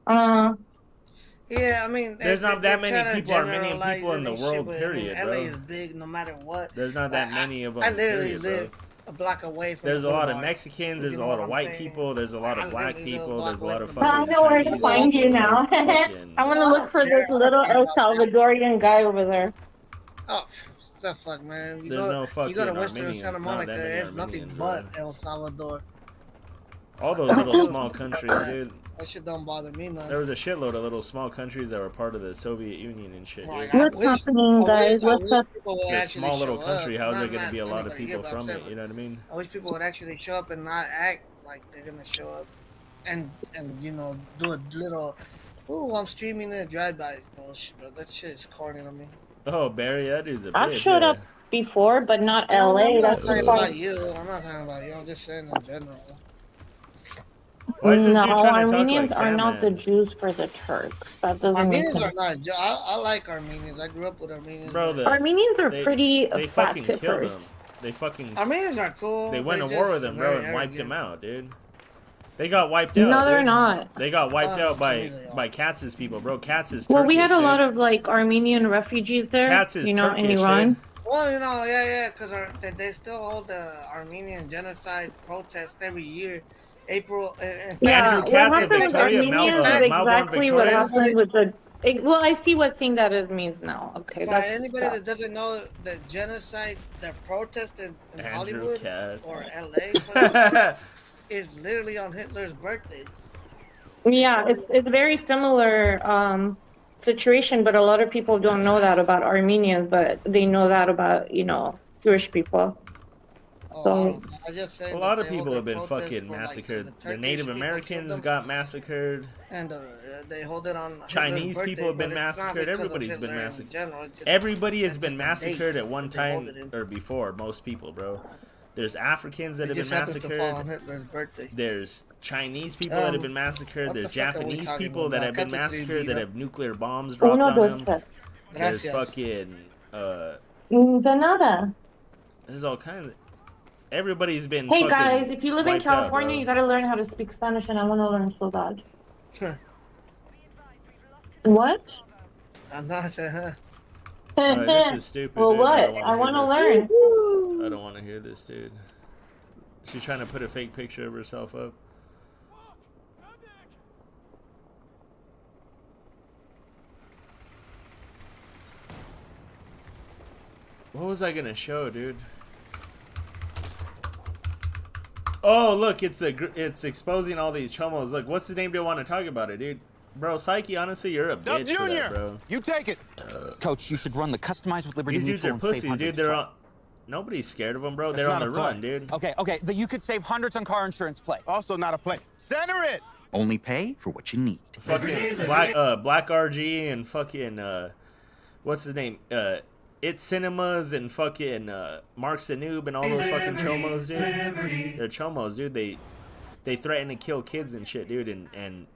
Yeah, I mean, There's not that many try to people, Armenian generalize people in it the and world, shit, but, period, I mean, LA bro. is big no matter what. There's not that many of them, I literally period, live bro. a block away from There's the a lot of boulevard. Mexicans, You there's a know lot what of I'm white saying? people, there's a lot I of black literally live a people, block there's a away lot of from the I fucking know where to Chinese find you people, now. fucking... I'm gonna I look don't for care. this I don't little care El about that. Salvadorian guy over there. Oh, the fuck, man. There's no You go fucking to Western Armenians, Santa not Monica, that many it's nothing Armenians, but bro. El Salvador. All Fuck, those little I small do. countries, dude. That shit don't bother me none. There was a shitload of little small countries that were part of the Soviet Union and shit, Like, dude. What's happening, guys? I What's wish up? people It's would a actually small little show country. up. How's there Not, going to not be a lot of anybody here, people but I'm from saying, it? You know what I mean? I wish people would actually show up and not act like they're gonna show up, and you know, do a little. Ooh, I'm streaming a drive-by. Bullshit, bro. That shit is corny to me. Oh, Barry, that is a I've bitch, showed yeah. up before, but not No, LA. I'm not That's too talking far. about you. I'm not talking about you. I'm just saying in general. Why is this No, dude trying to talk Armenians like are not the Sandman? Jews for the Turks. That doesn't make Armenians are sense. not. I like Armenians. I grew up with Armenians. Bro, but Armenians are they, pretty they fat fucking killed tippers. him. They fucking... Armenians are cool. They went to they're war just with him, bro, very and wiped arrogant. him out, dude. They got wiped No, out, they're dude. not. They got wiped out to me by they are. by Katz's people, bro. Katz is Turkish, Well, we had a dude. lot of like Armenian refugees there, Katz is you know, in Turkish, Iran. dude. Well, you know, yeah, because they still hold the Armenian genocide protest every year, April. Yeah, Andrew what Katz of happened with Victoria, Armenians is Melbourne, exactly what Victoria. happened with the. Well, I see what thing that is means now. Okay, For that's anybody that doesn't know the genocide, the protest in Andrew Hollywood Katz. or LA for that matter, is literally on Hitler's birthday. yeah. It's very similar situation, but a lot of people don't know that about Armenians, but they know that about Jewish people. Oh, So I just said A lot of people have been fucking massacred. The Native Americans got massacred. and they hold it on Chinese Hitler's people have birthday, been but it's not massacred. because of Everybody's been Hitler in massacred. general, it's just Everybody has been that's the date massacred at one that they hold time it in. or before. Most people, bro. There's Africans that It have been just happens to fall on massacred. Hitler's birthday. There's Chinese people that have been massacred. what There's the fuck are we Japanese talking people about? that have been Cut the massacred that 3D have nuclear bombs dropped uno, on dos, them. tres. There's Gracias. fucking De nada. there's all kinds of... Everybody's been Hey fucking guys, if you live in wiped out, California, bro. you gotta learn how to speak Spanish, and I want to learn so bad. What? I'm not. Alright, this is stupid. Well, dude. what? I I want to hear this. learn. I don't want to hear this, dude. She's trying to put a fake picture of herself up. What was I gonna show, dude? Oh, look, it's exposing all these chomos. Look, what's the name? Do you want to talk about it, dude? Bro, Psyche, honestly, you're a bitch for that, bro. You take it. Coach, you should run the Customize with Liberty These dudes Mutual are and save pussies, hundreds. dude. They're on... Nobody's scared of them, bro. They're on the run, dude. Okay, but you could save hundreds on car insurance play. Also not a play. Center it! Only pay for what you need. Fucking Black RG and fucking what's his name? It's Cinemas and fucking Mark's the Noob and all those fucking chomos, dude. They're chomos, dude. They threaten to kill kids and shit, dude, and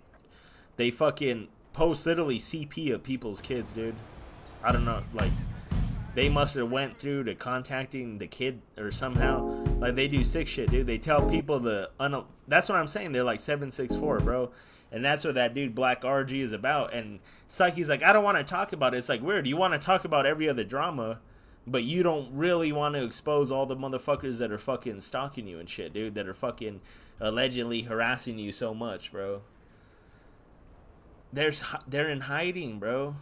they fucking post literally CP of people's kids, dude. I don't know, like they must have went through to contacting the kid or somehow. Like they do sick shit, dude. They tell people that's what I'm saying. They're like 764, bro. And that's what that dude Black RG is about. And Psyche's like, I don't want to talk about it. It's like, weird. You want to talk about every other drama, but you don't really want to expose all the motherfuckers that are fucking stalking you and shit, dude. That are fucking allegedly harassing you so much, bro. They're in hiding, bro.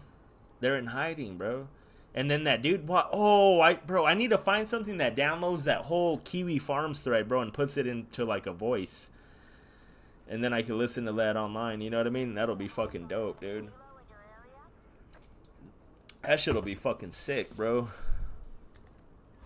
They're in hiding, bro. And then that dude, bro, I need to find something that downloads that whole Kiwi Farms thread, bro, and puts it into like a voice. And then I can listen to that online, you know what I mean? That'll be fucking dope, dude. That shit'll be fucking sick, bro.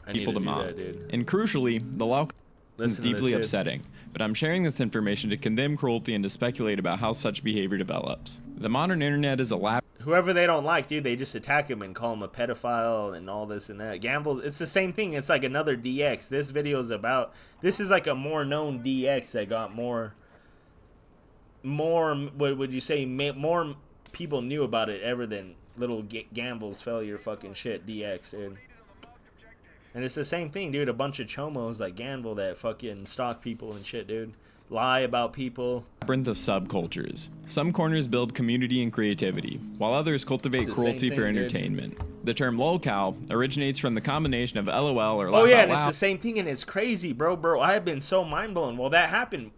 I need to do that, dude. And crucially, the law is Listen to deeply this shit. upsetting, but I'm sharing this information to condemn cruelty and to speculate about how such behavior develops. The modern internet is a lab. Whoever they don't like, dude, they just attack him and call him a pedophile and all this and that. Gambles, it's the same thing. It's like another DX. This video is about, this is like a more known DX that got more, what would you say, more people knew about it ever than little Gamble's failure fucking shit, DX, dude. And it's the same thing, dude. A bunch of chomos that gamble, that fucking stalk people and shit, dude. Lie about people. Labyrinth of subcultures. Some corners build community and creativity, while others cultivate cruelty for entertainment. The term lolcow originates from the combination of LOL or laugh Oh yeah, out and it's loud. the same thing, and it's crazy, bro. I have been so mind blown. Well, that happened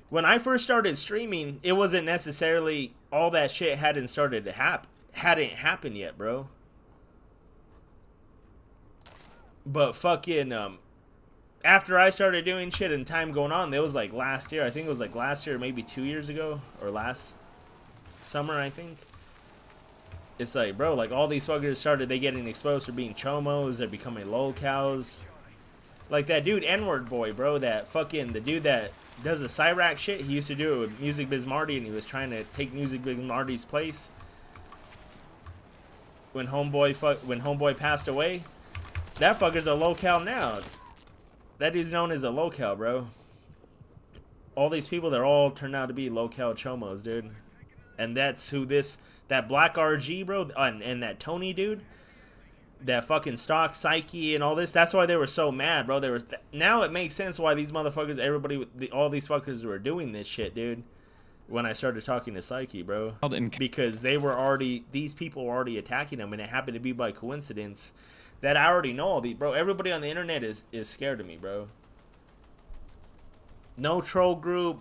when I first started streaming. It wasn't necessarily all that shit hadn't happened yet, bro. But fucking after I started doing shit and time going on, it was like last year. I think it was like last year, maybe 2 years ago, or last summer, I think. It's like, bro, like all these fuckers they getting exposed for being chomos. They're becoming lolcows. Like that dude N-word boy, bro. That fucking, the dude that does the Cyrax shit. He used to do it with Music Biz Marty, and he was trying to take Music Biz Marty's place. When Homeboy passed away, that fucker's a lolcow now. That dude's known as a lolcow, bro. All these people, they're all turned out to be lolcow chomos, dude. And that's who that Black RG, bro, and that Tony dude, that fucking stock Psyche and all this. That's why they were so mad, bro. Now it makes sense why these motherfuckers, all these fuckers were doing this shit, dude. When I started talking to Psyche, bro, because these people were already attacking them, and it happened to be by coincidence that I already know all these, bro. Everybody on the internet is scared of me, bro. No troll group.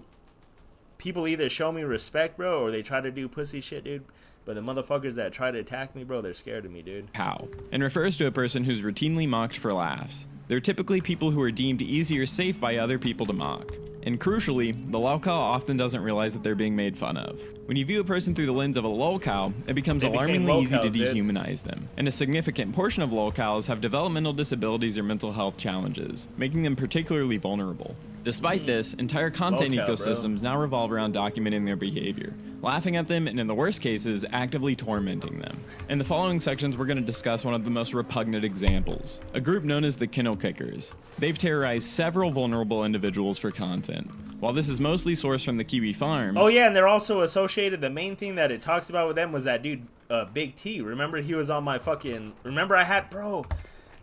People either show me respect, bro, or they try to do pussy shit, dude. But the motherfuckers that try to attack me, bro, they're scared of me, dude. Cow, and refers to a person who's routinely mocked for laughs. They're typically people who are deemed easy or safe by other people to mock. And crucially, the lolcow often doesn't realize that they're being made fun of. When you view a person through the lens of a lolcow, it becomes alarmingly easy to dehumanize them. And a significant portion of lolcows have developmental disabilities or mental health challenges, making them particularly vulnerable. Despite this, entire content ecosystems now revolve around documenting their behavior, laughing at them, and in the worst cases, actively tormenting them. In the following sections, we're going to discuss one of the most repugnant examples, a group known as the Kennel Kickers. They've terrorized several vulnerable individuals for content. While this is mostly sourced from the Kiwi Farms... Oh yeah, and they're also associated, the main thing that it talks about with them was that dude, Big T. Remember he was on my fucking... Remember I had... Bro...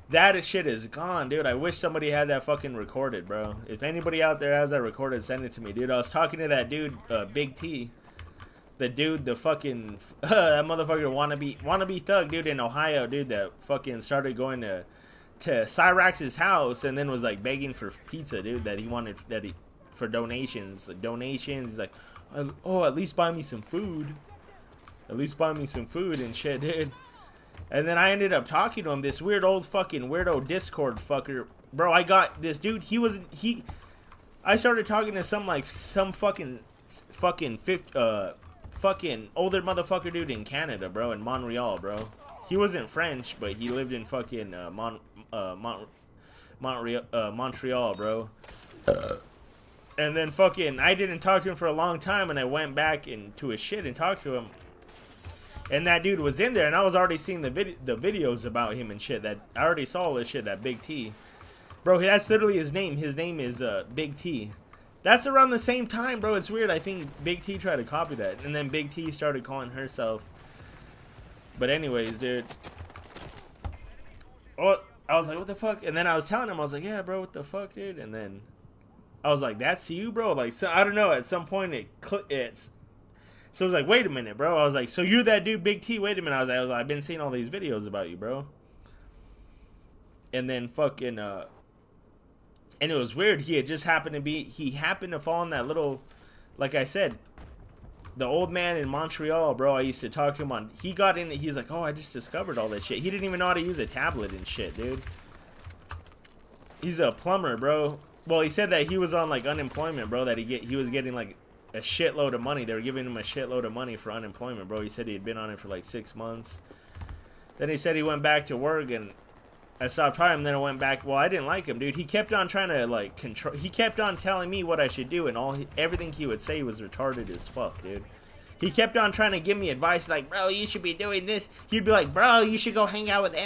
That shit is gone, dude. I wish somebody had that fucking recorded, bro. If anybody out there has that recorded, send it to me, dude. I was talking to that dude, Big T. The dude, the fucking... that motherfucker wannabe thug, dude, in Ohio, dude, that fucking started going to Cyrax's house and then was, like, begging for pizza, dude, that he wanted... for donations. He's like, oh, at least buy me some food. At least buy me some food and shit, dude. And then I ended up talking to him, this weird old fucking weirdo Discord fucker. Bro, I got this dude, I started talking to some fucking older motherfucker dude in Canada, bro, in Montreal, bro. He wasn't French, but he lived in fucking Montreal, bro. And then fucking, I didn't talk to him for a long time, and I went back into his shit and talked to him. And that dude was in there, and I was already seeing the videos about him and shit. That I already saw all this shit, that Big T. Bro, that's literally his name. His name is Big T. That's around the same time, bro. It's weird. I think Big T tried to copy that. And then Big T started calling herself. But anyways, dude. Oh, I was like, what the fuck? And then I was telling him, I was like, yeah, bro, what the fuck, dude? And then I was like, that's you, bro? Like, so, I don't know. At some point, so I was like, wait a minute, bro. I was like, so you're that dude, Big T? Wait a minute. I was like, I've been seeing all these videos about you, bro. And then fucking, and it was weird. He happened to fall in that little, like I said, the old man in Montreal, bro. I used to talk to him on, he's like, oh, I just discovered all this shit. He didn't even know how to use a tablet and shit, dude. He's a plumber, bro. Well, he said that he was on, like, unemployment, bro, that he was getting, like, a shitload of money. They were giving him a shitload of money for unemployment, bro. He said he had been on it for like 6 months. Then he said he went back to work, and I stopped talking to him. Then I went back. Well, I didn't like him, dude. He kept on trying to like control. He kept on telling me what I should do, and everything he would say was retarded as fuck, dude. He kept on trying to give me advice, like, bro, you should be doing this. He'd be like, bro, you should go hang out with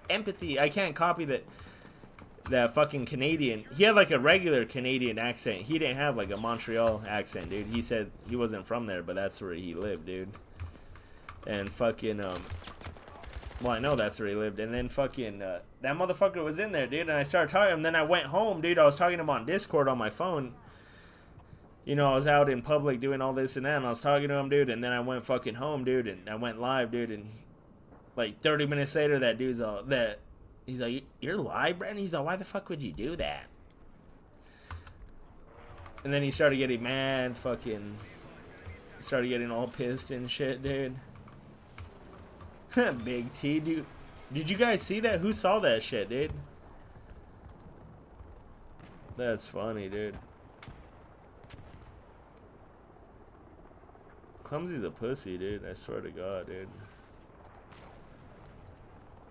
empathy. I can't copy that fucking Canadian. He had like a regular Canadian accent. He didn't have like a Montreal accent, dude. He said he wasn't from there, but that's where he lived, dude. And fucking Well, I know that's where he lived. And then fucking, that motherfucker was in there, dude. And I started talking to him. Then I went home, dude. I was talking to him on Discord on my phone. You know, I was out in public doing all this and that. And I was talking to him, dude. And then I went fucking home, dude. And I went live, dude. And like 30 minutes later, that dude's all, he's like, you're live, Brandon? He's like, why the fuck would you do that? And then he started getting mad, fucking, started getting all pissed and shit, dude. Big T, dude. Did you guys see that? Who saw that shit, dude? That's funny, dude. Clumsy's a pussy, dude. I swear to God, dude.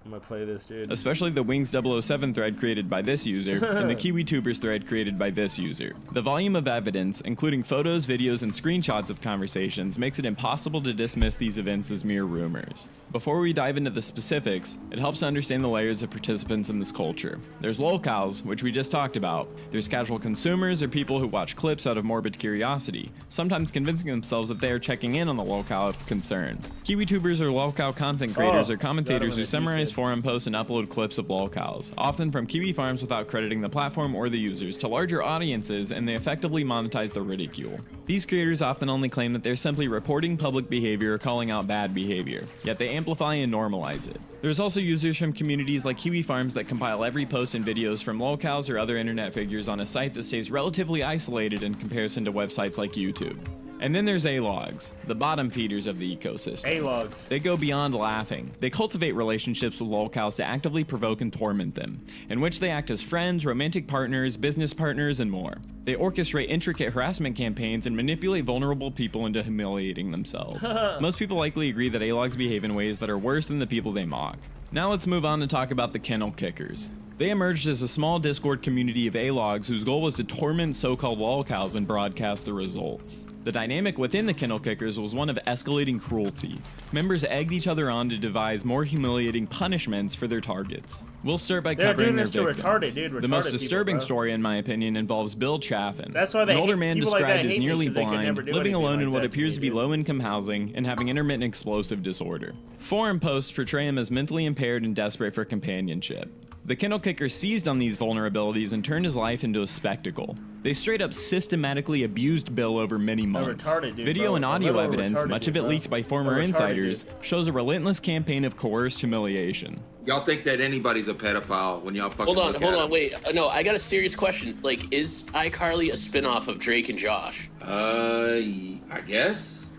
I'm gonna play this, dude. Especially the Wings 007 thread created by this user and the KiwiTubers thread created by this user. The volume of evidence, including photos, videos, and screenshots of conversations, makes it impossible to dismiss these events as mere rumors. Before we dive into the specifics, it helps to understand the layers of participants in this culture. There's lolcows, which we just talked about. There's casual consumers or people who watch clips out of morbid curiosity, sometimes convincing themselves that they are checking in on the lolcow of concern. KiwiTubers or lolcow content creators are commentators who summarize forum posts and upload clips of lolcows, often from Kiwi farms without crediting the platform or the users, to larger audiences, and they effectively monetize the ridicule. These creators often only claim that they're simply reporting public behavior or calling out bad behavior, yet they amplify and normalize it. There's also users from communities like Kiwi farms that compile every post and videos from lolcows or other internet figures on a site that stays relatively isolated in comparison to websites like YouTube. And then there's A-logs, the bottom feeders of the ecosystem. A-logs. They go beyond laughing. They cultivate relationships with lolcows to actively provoke and torment them, in which they act as friends, romantic partners, business partners, and more. They orchestrate intricate harassment campaigns and manipulate vulnerable people into humiliating themselves. Most people likely agree that A-logs behave in ways that are worse than the people they mock. Now let's move on to talk about the kennel kickers. They emerged as a small Discord community of A-logs whose goal was to torment so-called lolcows and broadcast the results. The dynamic within the kennel kickers was one of escalating cruelty. Members egged each other on to devise more humiliating punishments for their targets. We'll start by covering their victims. The most disturbing story, in my opinion, involves Bill Chaffin, That's why an older man people like described that as hate me, nearly 'cause they could blind, never do living anything alone like in what that to appears me, to be dude. low-income housing, and having intermittent explosive disorder. Forum posts portray him as mentally impaired and desperate for companionship. The kennel kicker seized on these vulnerabilities and turned his life into a spectacle. They straight up systematically abused Bill over many months. Video and audio evidence, much of it leaked by former insiders, shows a relentless campaign of coerced humiliation. Y'all think that anybody's a pedophile when y'all fucking Hold on, wait. No, I got a serious question. Like, is iCarly a spinoff of Drake and Josh? I guess.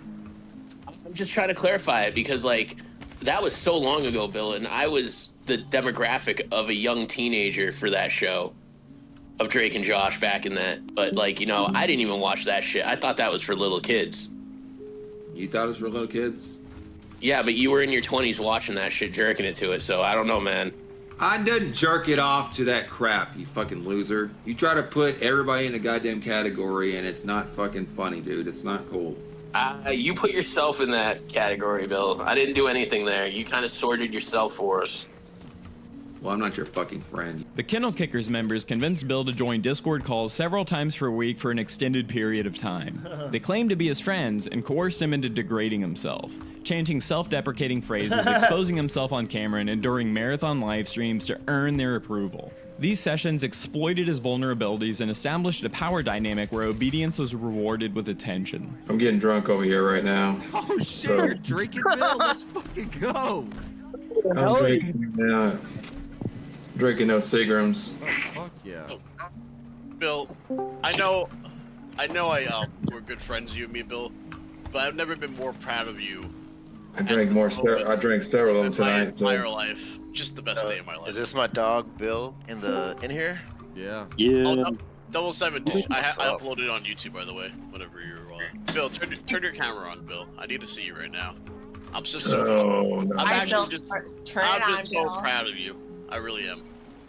I'm just trying to clarify it because, like, that was so long ago, Bill, and I was the demographic of a young teenager for that show of Drake and Josh back in that. But, like, you know, I didn't even watch that shit. I thought that was for little kids. You thought it was for little kids? Yeah, but you were in your 20s watching that shit, jerking it to it, so I don't know, man. I didn't jerk it off to that crap, you fucking loser. You try to put everybody in a goddamn category and it's not fucking funny, dude. It's not cool. You put yourself in that category, Bill. I didn't do anything there. You kind of sorted yourself for us. Well, I'm not your fucking friend. The Kennel Kickers members convinced Bill to join Discord calls several times per week for an extended period of time. They claimed to be his friends and coerced him into degrading himself, chanting self-deprecating phrases, exposing himself on camera, and enduring marathon live streams to earn their approval. These sessions exploited his vulnerabilities and established a power dynamic where obedience was rewarded with attention. I'm getting drunk over here right now. Oh shit, you're drinking, Bill. Let's fucking go. I'm drinking drinking those Seagrams. Oh, fuck yeah. Bill, I know we're good friends, you and me, Bill, but I've never been more proud of you. I drank several of them tonight. My entire life. Just the best day of my life. Is this my dog Bill in here? Yeah. Oh, no, 007. I uploaded it on YouTube, by the way. Whenever you're Bill, turn your camera on, Bill. I need to see you right now. I'm just so proud of you. I really am.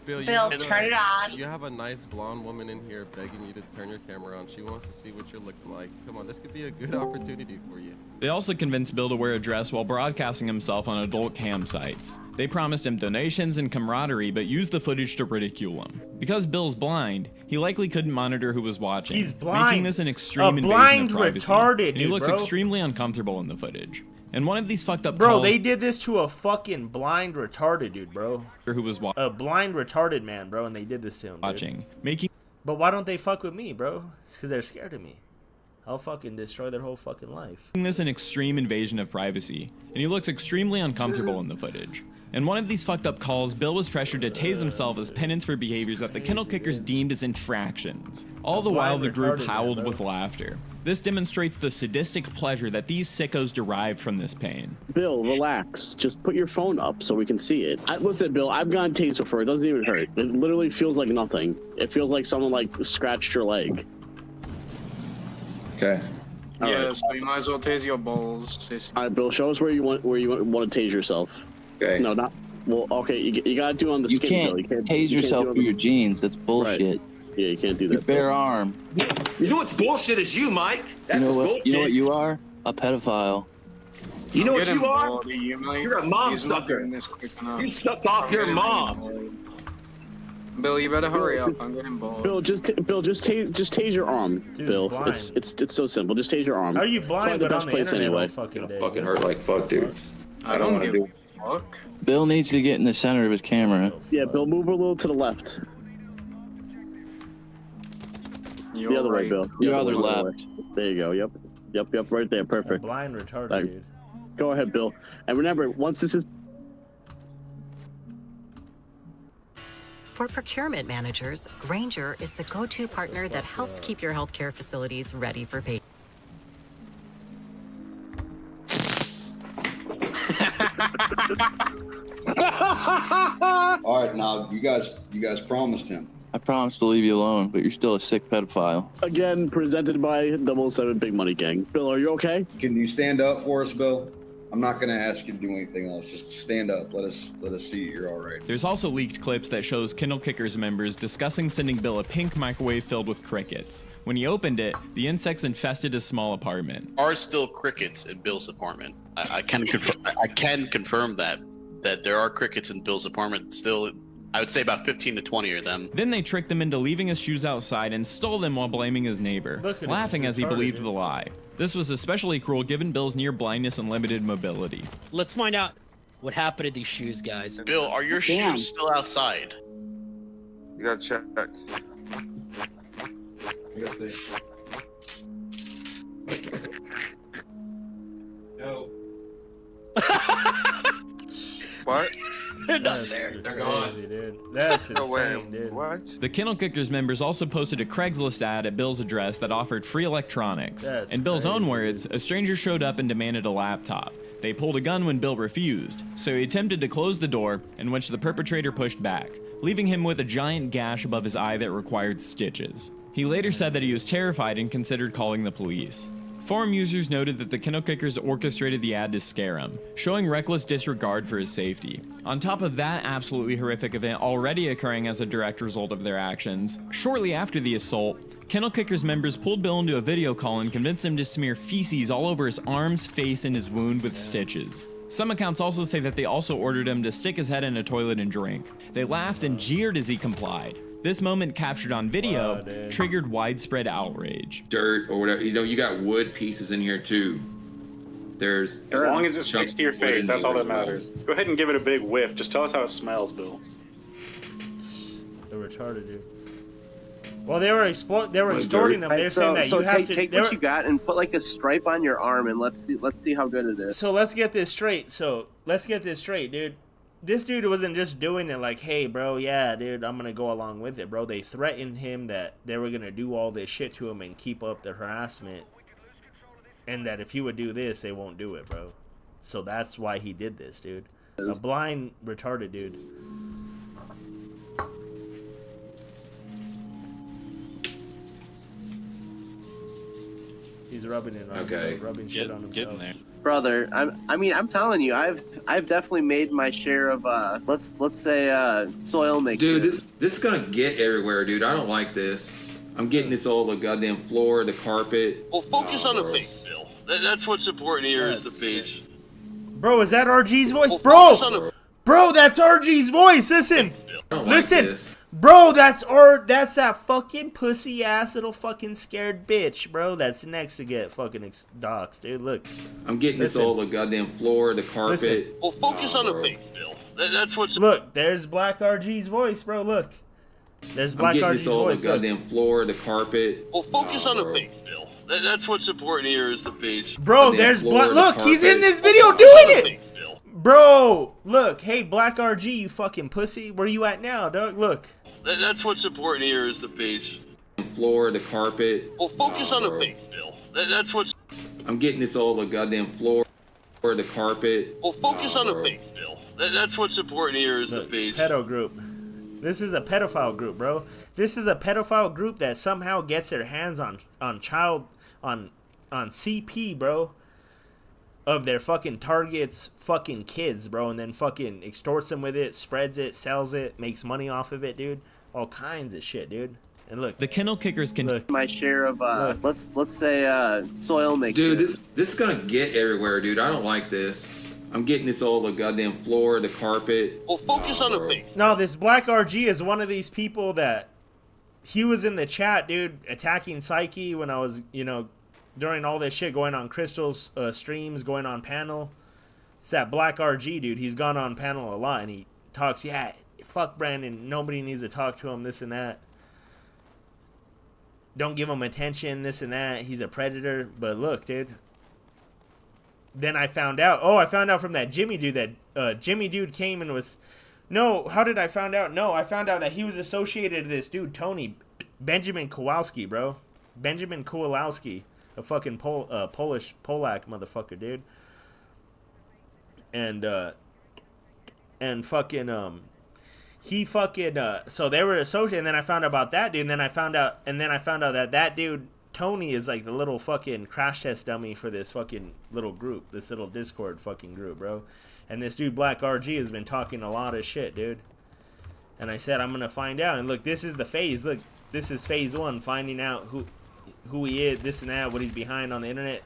Bill, turn it on. You have a nice blonde woman in here begging you to turn your camera on. She wants to see what you're looking like. Come on, this could be a good opportunity for you. They also convinced Bill to wear a dress while broadcasting himself on adult cam sites. They promised him donations and camaraderie, but used the footage to ridicule him. Because Bill's blind, he likely couldn't monitor who was watching. He's blind. Making this an extreme invasion blind of privacy. retarded And he dude, looks bro. extremely uncomfortable in the footage. And one of these fucked up Bro, calls, they did this to a fucking blind retarded dude, bro. Who was a blind retarded man, bro, and they did this to him. watching, Dude. making. But why don't they fuck with me, bro? It's because they're scared of me. I'll fucking destroy their whole fucking life. This an extreme invasion of privacy, and he looks extremely uncomfortable in the footage. In one of these fucked up calls, Bill was pressured to tase himself as penance for behaviors that the kennel kickers deemed as infractions. All the while, the group howled with laughter. This demonstrates the sadistic pleasure that these sickos derived from this pain. Bill, relax. Just put your phone up so we can see it. Listen, Bill, I've gone tased before. It doesn't even hurt. It literally feels like nothing. It feels like someone like scratched your leg. Okay. Yeah, so you might as well tase your balls. All right, Bill, show us where you want to tase yourself. Okay. No, not. Well, okay, you gotta do it on the You skin. can't, Bill. You can't tase yourself do it through your jeans. That's bullshit. Right. Yeah, you can't do that. Your bare arm. You know what's bullshit is you, Mike. That's You know what's what? bullshit. You know what you are? A pedophile. You know what Get him, you are? Baldy, You're a mom He's not sucker. doing this quick enough. You sucked off your mom. Bill, you better hurry up. I'm getting bored. Bill, just tase your arm. Dude, Bill, blind. it's so simple. Just tase your arm. How are you It's probably blind but on the place internet anyway. all fucking day? Fucking hurt like fuck, dude. I don't wanna give do. a fuck. Bill needs to get in the center of his camera. Yeah, Bill, move a little to the left. You're The other way, right. Bill. Your The other way. left. There you go. Yep, right there. A Perfect. blind retarded Right. dude. Go ahead, Bill. And remember, once this is For procurement managers, Grainger is the go-to partner that helps keep your healthcare facilities ready for patients. All right, now you guys promised him. I promise to leave you alone, but you're still a sick pedophile. again presented by 007 Big Money Gang. Bill, are you okay? Can you stand up for us, Bill? I'm not gonna ask you to do anything else. Just stand up. Let us see you're all right. There's also leaked clips that shows Kennel Kickers members discussing sending Bill a pink microwave filled with crickets. When he opened it, the insects infested his small apartment. Are still crickets in Bill's apartment. I can confirm that there are crickets in Bill's apartment still. I would say about 15 to 20 of them. Then they tricked him into leaving his shoes outside and stole them while blaming his neighbor, laughing as he believed the lie. This was especially cruel given Bill's near blindness and limited mobility. Let's find out what happened to these shoes, guys. Bill, are your shoes still outside? You gotta check. You gotta see. No. What? They're not there. They're gone. Dude. That's No way. insane, dude. What? The Kennel Kickers members also posted a Craigslist ad at Bill's address that offered free electronics. That's In Bill's own crazy. words, a stranger showed up and demanded a laptop. They pulled a gun when Bill refused, so he attempted to close the door, in which the perpetrator pushed back, leaving him with a giant gash above his eye that required stitches. He later said that he was terrified and considered calling the police. Forum users noted that the Kennel Kickers orchestrated the ad to scare him, showing reckless disregard for his safety. On top of that absolutely horrific event already occurring as a direct result of their actions, shortly after the assault, Kennel Kickers members pulled Bill into a video call and convinced him to smear feces all over his arms, face, and his wound with stitches. Some accounts also say that they also ordered him to stick his head in a toilet and drink. They laughed and jeered as he complied. This moment, captured on video, triggered widespread outrage. Dirt or whatever. You know, you got wood pieces in here too. There's As long as it chunks sticks to your of wood face, in that's there all that as well. matters. Go ahead and give it a big whiff. Just tell us how it smells, Bill. They're retarded, dude. Well, they were extorting them. They're saying that you have to take they what were- you got and put like a stripe on your arm, and let's see how good it is. So let's get this straight. Dude. This dude wasn't just doing it like, hey, bro, yeah, dude, I'm gonna go along with it, bro. They threatened him that they were gonna do all this shit to him and keep up the harassment, and that if he would do this, they won't do it, bro. So that's why he did this, dude. A blind, retarded dude. He's rubbing it on himself, rubbing shit on himself. Brother, I'm telling you, I've definitely made my share of let's say soil making. Dude, this is gonna get everywhere, dude. I don't like this. I'm getting this all the goddamn floor, the carpet. Well, focus on the face, Bill. That's what's important here is the face. Bro, is that RG's voice? Bro! Bro, that's RG's voice! Listen! I don't like Listen! this. Bro, that's that fucking pussy ass little fucking scared bitch, bro. That's next to get fucking doxxed, dude. Look. I'm getting this all the goddamn floor, the carpet. Listen. Well, focus on the face, Bill. That's what's. Look, there's Black RG's voice, bro. Look. There's Black I'm getting RG's this all voice. the goddamn floor, the carpet. Well, focus on the face, Bill. That's what's important here is the face. Bro, there's Black. Look, he's in this video doing it. Bro, look. Hey, Black RG, you fucking pussy. Where you at now, dog? Look. That's what's important here is the face. Floor, the carpet. Well, focus on the face, Bill. That's what's. I'm getting this all the goddamn floor, the carpet. Well, focus on the face, Bill. That's what's important here is the face. Pedo group. This is a pedophile group, bro. This is a pedophile group that somehow gets their hands on CP, bro, of their fucking targets, fucking kids, bro, and then fucking extorts them with it, spreads it, sells it, makes money off of it, dude. All kinds of shit, dude. And look, the kennel kickers can my share of let's say soil mixture. Dude, this is gonna get everywhere, dude. I don't like this. I'm getting this all the goddamn floor, the carpet. Well, focus on the face. No, this Black RG is one of these people that he was in the chat, dude, attacking Psyche when I was, you know, during all this shit going on Crystal's streams, going on panel. It's that Black RG, dude. He's gone on panel a lot, and he talks, yeah, fuck Brandon. Nobody needs to talk to him, this and that. Don't give him attention, this and that. He's a predator. But look, dude. Then I found out. Oh, I found out from that Jimmy dude that Jimmy dude came and was... No, how did I find out? No, I found out that he was associated to this dude, Tony. Benjamin Kowalski, bro. Benjamin Kowalski. A fucking Polak motherfucker, dude. And fucking he fucking so they were associated, and then I found out about that dude, and then I found out that dude Tony is like the little fucking crash test dummy for this fucking little group, this little Discord fucking group, bro. And this dude Black RG has been talking a lot of shit, dude. And I said I'm gonna find out, and look, this is the phase. Look, this is phase 1, finding out who he is, this and that, what he's behind on the internet.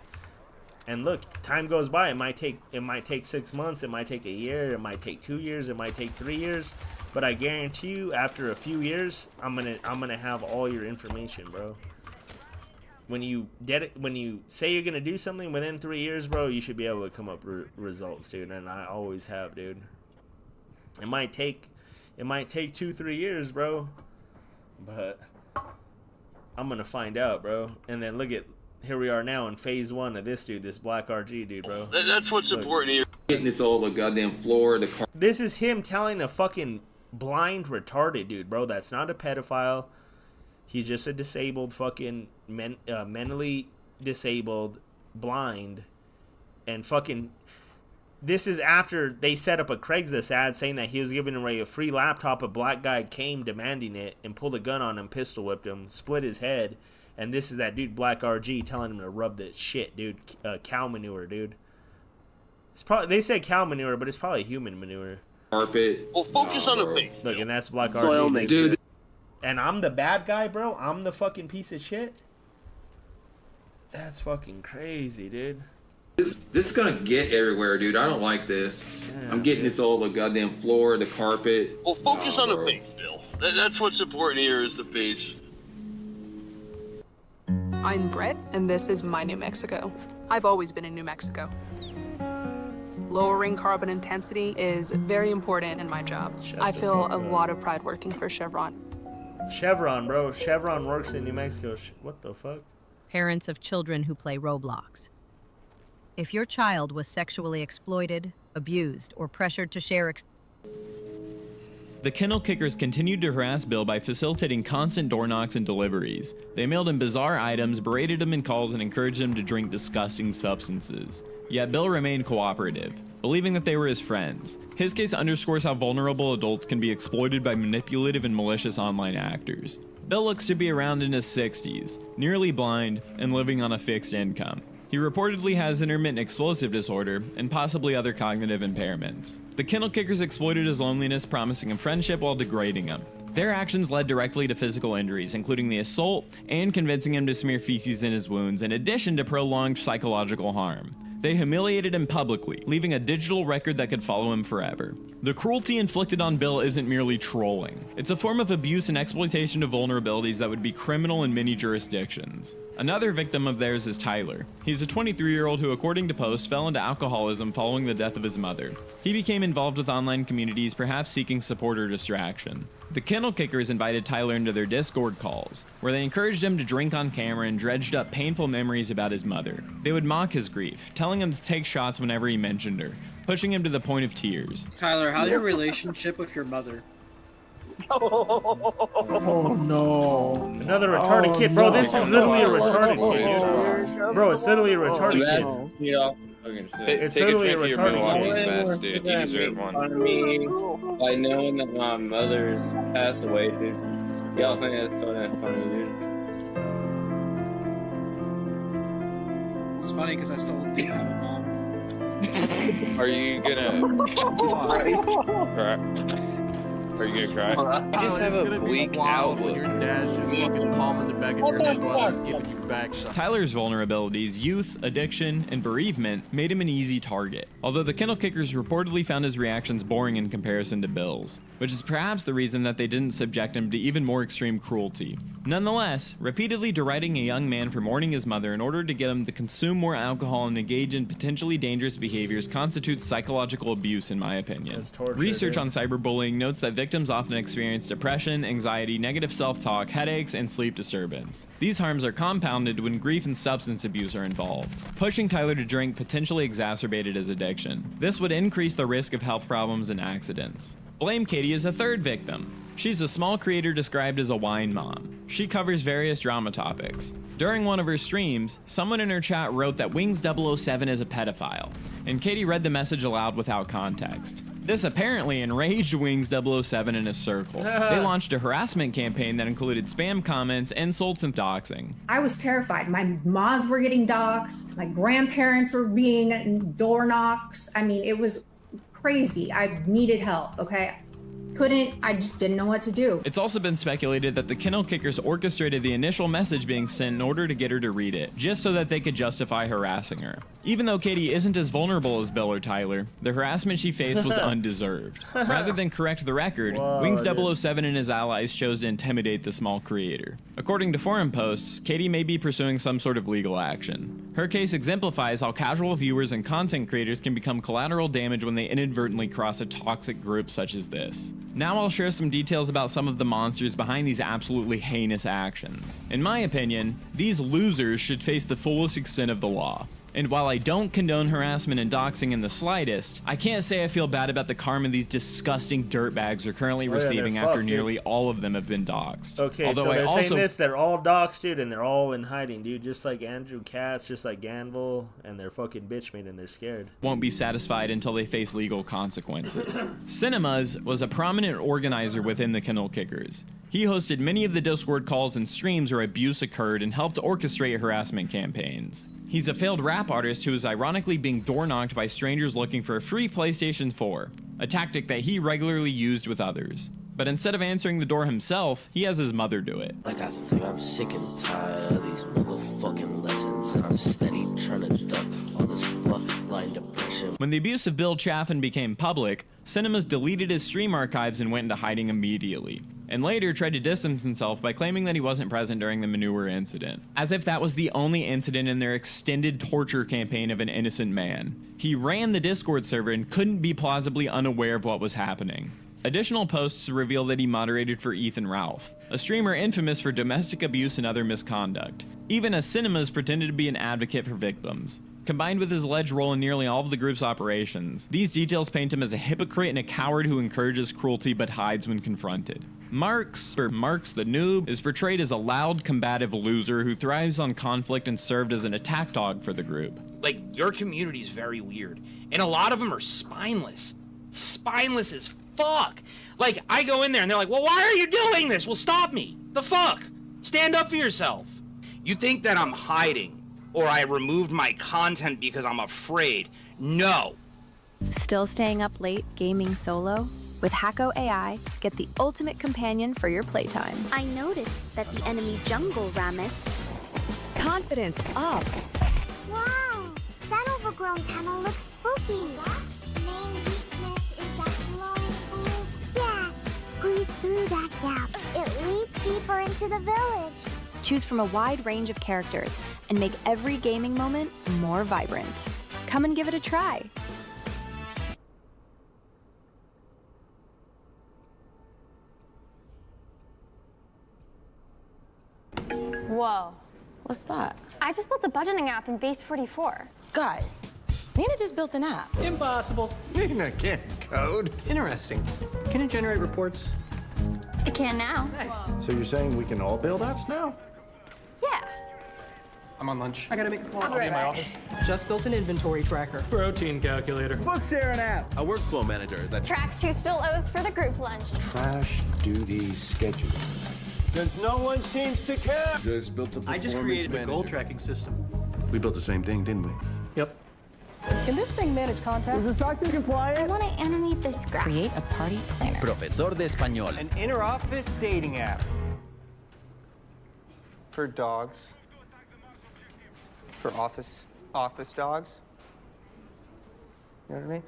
And look, time goes by. It might take 6 months. It might take a year. It might take 2 years. It might take 3 years. But I guarantee you, after a few years, I'm gonna have all your information, bro. When you say you're gonna do something within 3 years, bro, you should be able to come up with results, dude. And I always have, dude. It might take 2-3 years, bro. But I'm gonna find out, bro. And then look at. Here we are now in phase 1 of this dude, this Black RG dude, bro. That's what's important here. Getting this all the goddamn floor, the car. This is him telling a fucking blind, retarded dude, bro. That's not a pedophile. He's just a disabled fucking mentally disabled, blind, and fucking. This is after they set up a Craigslist ad saying that he was giving away a free laptop. A black guy came demanding it and pulled a gun on him, pistol whipped him, split his head. And this is that dude, Black RG, telling him to rub that shit, dude. Cow manure, dude. It's probably, they said cow manure, but it's probably human manure. Carpet. Well, focus on the face. Look, and that's Black RG. Dude. And I'm the bad guy, bro? I'm the fucking piece of shit? That's fucking crazy, dude. This is gonna get everywhere, dude. I don't like this. Yeah, I'm getting this all the goddamn floor, the carpet. Well, focus on the face, Bill. That's what's important here is the face. I'm Brett, and this is my New Mexico. I've always been in New Mexico. Lowering carbon intensity is very important in my job. I feel a lot of pride working for Chevron. Chevron, bro. Chevron works in New Mexico. What the fuck? Parents of children who play Roblox. If your child was sexually exploited, abused, or pressured to share The kennel kickers continued to harass Bill by facilitating constant door knocks and deliveries. They mailed him bizarre items, berated him in calls, and encouraged him to drink disgusting substances. Yet Bill remained cooperative, believing that they were his friends. His case underscores how vulnerable adults can be exploited by manipulative and malicious online actors. Bill looks to be around in his 60s, nearly blind, and living on a fixed income. He reportedly has intermittent explosive disorder and possibly other cognitive impairments. The kennel kickers exploited his loneliness, promising him friendship while degrading him. Their actions led directly to physical injuries, including the assault and convincing him to smear feces in his wounds, in addition to prolonged psychological harm. They humiliated him publicly, leaving a digital record that could follow him forever. The cruelty inflicted on Bill isn't merely trolling. It's a form of abuse and exploitation of vulnerabilities that would be criminal in many jurisdictions. Another victim of theirs is Tyler. He's a 23-year-old who, according to Post, fell into alcoholism following the death of his mother. He became involved with online communities, perhaps seeking support or distraction. The Kennel Kickers invited Tyler into their Discord calls, where they encouraged him to drink on camera and dredged up painful memories about his mother. They would mock his grief, telling him to take shots whenever he mentioned her, pushing him to the point of tears. Tyler, how's your relationship with your mother? Oh no. Another retarded kid. Bro, this is literally a retarded kid, dude. Bro, it's literally a retarded kid. You know, It's literally a retarded kid. Dude. You deserve one. On me by knowing that my mother's passed away, dude. Y'all think that's so damn funny, dude. It's funny because I still do have a mom. Are you gonna cry? Are you gonna cry? You just have a bleak outlook. Your dad's just fucking palming the back of your head while he's giving you back shots. Tyler's vulnerabilities, youth, addiction, and bereavement made him an easy target, although the Kennel Kickers reportedly found his reactions boring in comparison to Bill's, which is perhaps the reason that they didn't subject him to even more extreme cruelty. Nonetheless, repeatedly deriding a young man for mourning his mother in order to get him to consume more alcohol and engage in potentially dangerous behaviors constitutes psychological abuse, in my opinion. Research on cyberbullying notes that victims often experience depression, anxiety, negative self-talk, headaches, and sleep disturbance. These harms are compounded when grief and substance abuse are involved. Pushing Tyler to drink potentially exacerbated his addiction. This would increase the risk of health problems and accidents. Blame Katie is a third victim. She's a small creator described as a wine mom. She covers various drama topics. During one of her streams, someone in her chat wrote that Wings 007 is a pedophile, and Katie read the message aloud without context. This apparently enraged Wings 007 in a circle. They launched a harassment campaign that included spam comments, insults, and doxing. I was terrified. My moms were getting doxxed. My grandparents were being door knocks. I mean, it was crazy. I needed help, okay? I just didn't know what to do. It's also been speculated that the Kennel Kickers orchestrated the initial message being sent in order to get her to read it, just so that they could justify harassing her. Even though Katie isn't as vulnerable as Bill or Tyler, the harassment she faced was undeserved. Rather than correct the record, Wings 007 and his allies chose to intimidate the small creator. According to forum posts, Katie may be pursuing some sort of legal action. Her case exemplifies how casual viewers and content creators can become collateral damage when they inadvertently cross a toxic group such as this. Now I'll share some details about some of the monsters behind these absolutely heinous actions. In my opinion, these losers should face the fullest extent of the law. And while I don't condone harassment and doxing in the slightest, I can't say I feel bad about the karma these disgusting dirtbags are currently receiving after nearly all of them have been doxed. Okay, although so they're I saying this, they're all doxed, dude, and they're all in hiding, dude, just like Andrew Katz, just like Ganville, and they're fucking bitch made and they're scared. Won't be satisfied until they face legal consequences. Cinemas was a prominent organizer within the Kennel Kickers. He hosted many of the Discord calls and streams where abuse occurred and helped orchestrate harassment campaigns. He's a failed rap artist who is ironically being door-knocked by strangers looking for a free PlayStation 4, a tactic that he regularly used with others. But instead of answering the door himself, he has his mother do it. Like I think I'm sick and tired of these motherfucking lessons. I'm steady trying to duck all this line depression. When the abuse of Bill Chaffin became public, Cinemas deleted his stream archives and went into hiding immediately, and later tried to distance himself by claiming that he wasn't present during the manure incident, as if that was the only incident in their extended torture campaign of an innocent man. He ran the Discord server and couldn't be plausibly unaware of what was happening. Additional posts reveal that he moderated for Ethan Ralph, a streamer infamous for domestic abuse and other misconduct. Even as Cinemas pretended to be an advocate for victims. Combined with his alleged role in nearly all of the group's operations, these details paint him as a hypocrite and a coward who encourages cruelty but hides when confronted. Marks, or Marks the Noob, is portrayed as a loud, combative loser who thrives on conflict and served as an attack dog for the group. Like, your community is very weird, and a lot of them are spineless. Spineless as fuck. Like, I go in there and they're like, well, why are you doing this? Well, stop me. The fuck? Stand up for yourself. You think that I'm hiding, or I removed my content because I'm afraid. No. Still staying up late gaming solo? With Hacko AI, get the ultimate companion for your playtime. I noticed that the enemy jungle Ramus. Confidence up. Wow, that full-grown tunnel looks spooky. Main weakness is that glowing blue. Yeah, squeeze through that gap. It leads deeper into the village. Choose from a wide range of characters and make every gaming moment more vibrant. Come and give it a try. Whoa. What's that? I just built a budgeting app in Base 44. Guys, Nina just built an app. Impossible. Nina can't code. Interesting. Can it generate reports? It can now. Nice. So you're saying we can all build apps now? Yeah. I'm on lunch. I gotta make a call. I'll be in my office. Just built an inventory tracker. Protein calculator. Book sharing app. A workflow manager that Tracks who still owes for the group lunch. Trash duty schedule. Since no one seems to care. just built a performance I just created manager. a goal tracking system. We built the same thing, didn't we? Yep. Can this thing manage content? Is the SOC 2 compliant? I want to animate this graph. Create a party planner. Profesor de español. An inter-office dating app. For dogs. For office dogs. You know what I mean?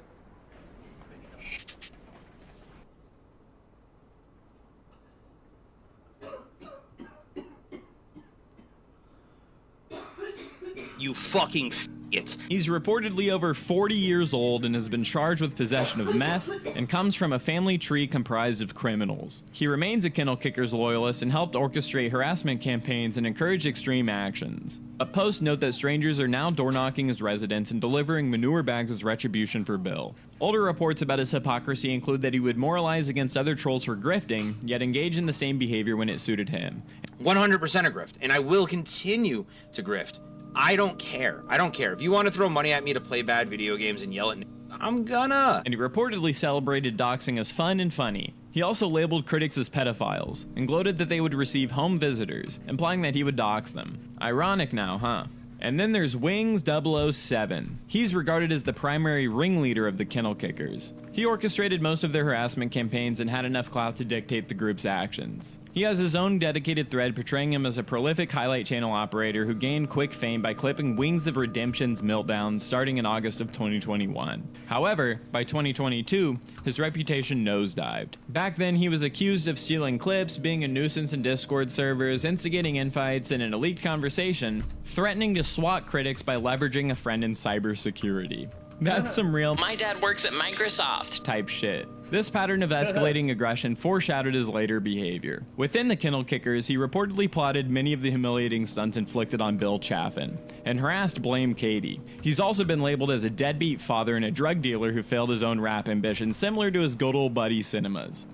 You fucking it. He's reportedly over 40 years old and has been charged with possession of meth and comes from a family tree comprised of criminals. He remains a Kennel Kickers loyalist and helped orchestrate harassment campaigns and encourage extreme actions. But posts note that strangers are now door-knocking his residence and delivering manure bags as retribution for Bill. Older reports about his hypocrisy include that he would moralize against other trolls for grifting, yet engage in the same behavior when it suited him. 100% a grift, and I will continue to grift. I don't care. I don't care. If you want to throw money at me to play bad video games and yell at me, I'm gonna. And he reportedly celebrated doxing as fun and funny. He also labeled critics as pedophiles, and gloated that they would receive home visitors, implying that he would dox them. Ironic now, huh? And then there's Wings 007. He's regarded as the primary ringleader of the Kennel Kickers. He orchestrated most of their harassment campaigns and had enough clout to dictate the group's actions. He has his own dedicated thread portraying him as a prolific highlight channel operator who gained quick fame by clipping Wings of Redemption's meltdown starting in August of 2021. However, by 2022, his reputation nosedived. Back then, he was accused of stealing clips, being a nuisance in Discord servers, instigating infights, and in a leaked conversation, threatening to swat critics by leveraging a friend in cybersecurity. That's some real "my dad works at Microsoft" type shit. This pattern of escalating aggression foreshadowed his later behavior. Within the Kennel Kickers, he reportedly plotted many of the humiliating stunts inflicted on Bill Chaffin, and harassed Blame Katie. He's also been labeled as a deadbeat father and a drug dealer who failed his own rap ambition, similar to his good old buddy Cinemas.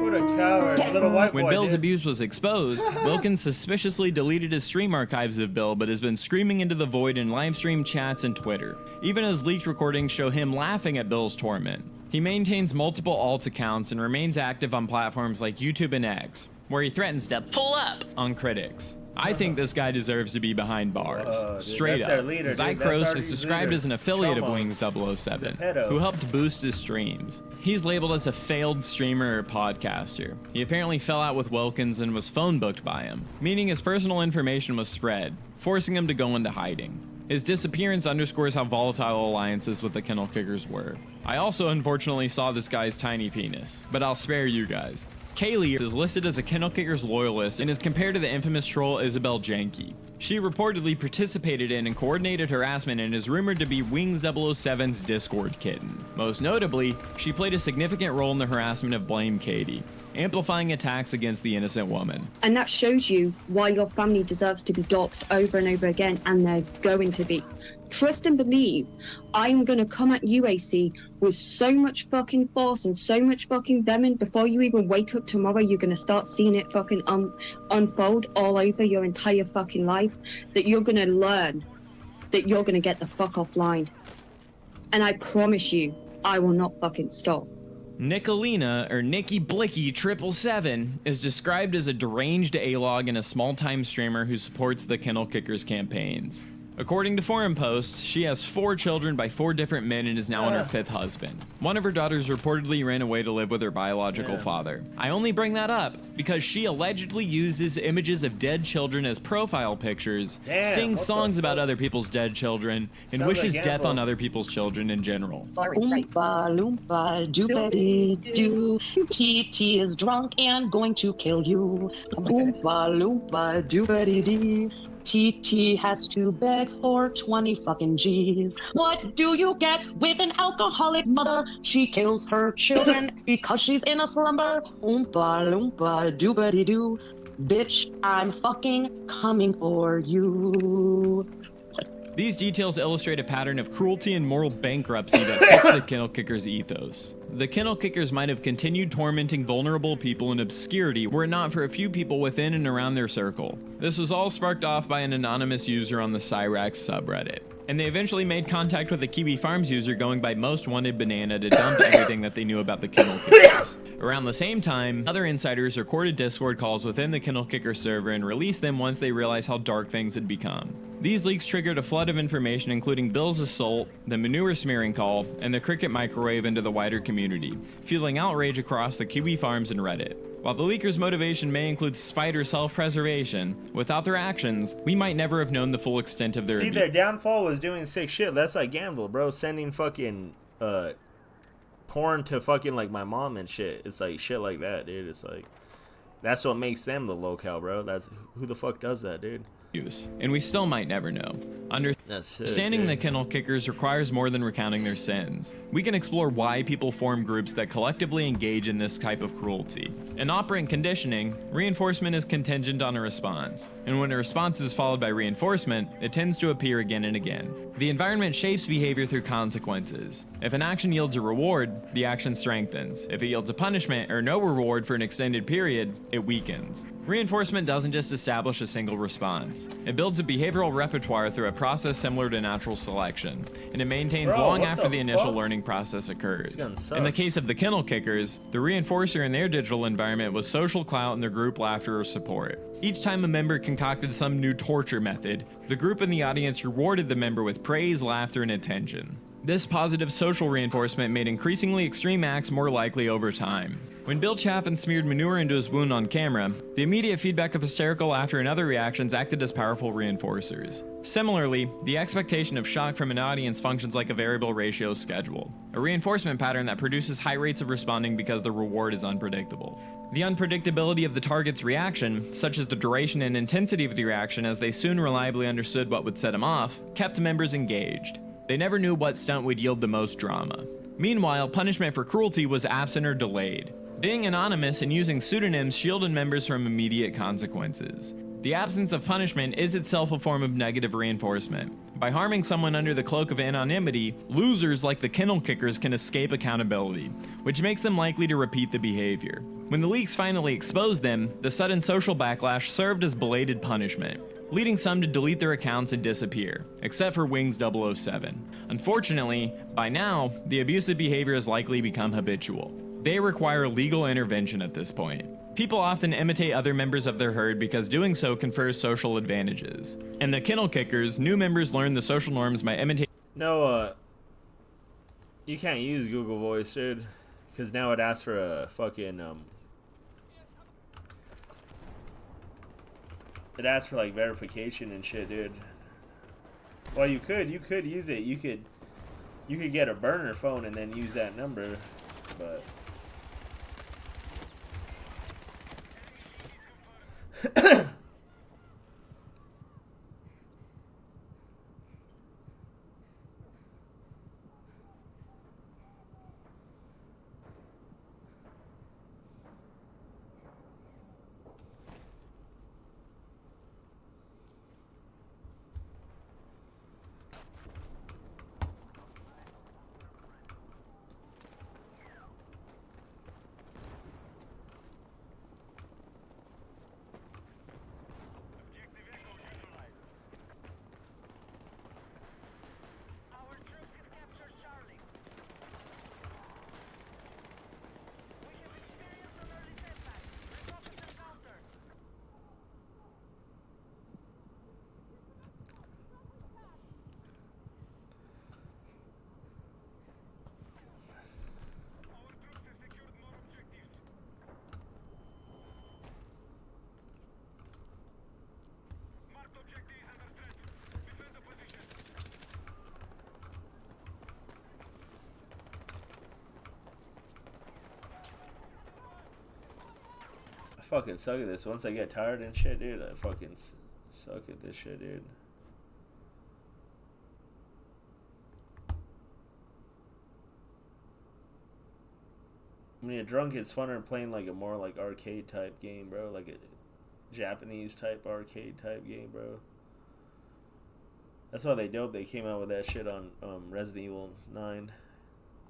What a coward, little white boy. When Bill's dude. abuse was exposed, Wilkins suspiciously deleted his stream archives of Bill, but has been screaming into the void in live stream chats and Twitter. Even his leaked recordings show him laughing at Bill's torment. He maintains multiple alt accounts and remains active on platforms like YouTube and X, where he threatens to pull up on critics. I think this guy deserves to be behind bars. Dude, Straight that's up. our leader, dude. That's Zycros our is described leader. as an affiliate of Chomo. Wings 007, He's a pedo. who helped boost his streams. He's labeled as a failed streamer or podcaster. He apparently fell out with Wilkins and was phone booked by him, meaning his personal information was spread, forcing him to go into hiding. His disappearance underscores how volatile alliances with the Kennel Kickers were. I also unfortunately saw this guy's tiny penis, but I'll spare you guys. Kaylee is listed as a Kennel Kickers loyalist and is compared to the infamous troll Isabel Janke. She reportedly participated in and coordinated harassment and is rumored to be Wings 007's Discord kitten. Most notably, she played a significant role in the harassment of Blame Katie, amplifying attacks against the innocent woman. And that shows you why your family deserves to be doxxed over and over again, and they're going to be. Trust and believe. I am going to come at you, AC, with so much fucking force and so much fucking venom. Before you even wake up tomorrow, you're going to start seeing it fucking unfold all over your entire fucking life, that you're going to learn that you're going to get the fuck offline. And I promise you, I will not fucking stop. Nicolina, or Nikki Blicky 777, is described as a deranged A-log and a small-time streamer who supports the Kennel Kickers campaigns. According to Forum Post, she has 4 children by 4 different men and is now on her 5th husband. One of her daughters reportedly ran away to live with her biological father. I only bring that up because she allegedly uses images of dead children as profile pictures, sings songs about other people's dead children, and wishes death on other people's children in general. Oompa loompa doobity doo. TT is drunk and going to kill you. Oompa loompa doobity dee. TT has to beg for 20 fucking G's. What do you get with an alcoholic mother? She kills her children because she's in a slumber. Oompa loompa doobity doo. Bitch, I'm fucking coming for you. These details illustrate a pattern of cruelty and moral bankruptcy that fits the Kennel Kickers ethos. The Kennel Kickers might have continued tormenting vulnerable people in obscurity were it not for a few people within and around their circle. This was all sparked off by an anonymous user on the Cyrax subreddit, and they eventually made contact with a Kiwi Farms user going by Most Wanted Banana to dump everything that they knew about the Kennel Kickers. Around the same time, other insiders recorded Discord calls within the Kennel Kicker server and released them once they realized how dark things had become. These leaks triggered a flood of information including Bill's assault, the manure smearing call, and the cricket microwave into the wider community, fueling outrage across the Kiwi Farms and Reddit. While the leakers' motivation may include spite or self-preservation, without their actions, we might never have known the full extent of their abuse. Their downfall was doing sick shit. That's like Gamble, bro. Sending fucking porn to fucking like my mom and shit. It's like shit like that, dude. It's like that's what makes them the locale, bro. That's who the fuck does that, dude. And we still might never know. Understanding the Kennel Kickers requires more than recounting their sins. We can explore why people form groups that collectively engage in this type of cruelty. In operant conditioning, reinforcement is contingent on a response, and when a response is followed by reinforcement, it tends to appear again and again. The environment shapes behavior through consequences. If an action yields a reward, the action strengthens. If it yields a punishment or no reward for an extended period, it weakens. Reinforcement doesn't just establish a single response. It builds a behavioral repertoire through a process similar to natural selection, and it maintains long after the initial learning process occurs. In the case of the Kennel Kickers, the reinforcer in their digital environment was social clout and their group laughter or support. Each time a member concocted some new torture method, the group and the audience rewarded the member with praise, laughter, and attention. This positive social reinforcement made increasingly extreme acts more likely over time. When Bill Chaffin smeared manure into his wound on camera, the immediate feedback of hysterical laughter and other reactions acted as powerful reinforcers. Similarly, the expectation of shock from an audience functions like a variable ratio schedule, a reinforcement pattern that produces high rates of responding because the reward is unpredictable. The unpredictability of the target's reaction, such as the duration and intensity of the reaction as they soon reliably understood what would set him off, kept members engaged. They never knew what stunt would yield the most drama. Meanwhile, punishment for cruelty was absent or delayed. Being anonymous and using pseudonyms shielded members from immediate consequences. The absence of punishment is itself a form of negative reinforcement. By harming someone under the cloak of anonymity, losers like the Kennel Kickers can escape accountability, which makes them likely to repeat the behavior. When the leaks finally exposed them, the sudden social backlash served as belated punishment, leading some to delete their accounts and disappear, except for Wings 007. Unfortunately, by now, the abusive behavior has likely become habitual. They require legal intervention at this point. People often imitate other members of their herd because doing so confers social advantages. And the Kennel Kickers, new members learn the social norms by imitating. No, you can't use Google Voice, dude, because now it asks for a fucking it asks for like verification and shit, dude. Well, you could use it. You could get a burner phone and then use that number, but. fucking suck at this. Once I get tired and shit, dude, I fucking suck at this shit, dude. When you're drunk, it's funner than playing like a more like arcade type game, bro. Like a Japanese type arcade type game, bro. That's why they dope. They came out with that shit on Resident Evil 9.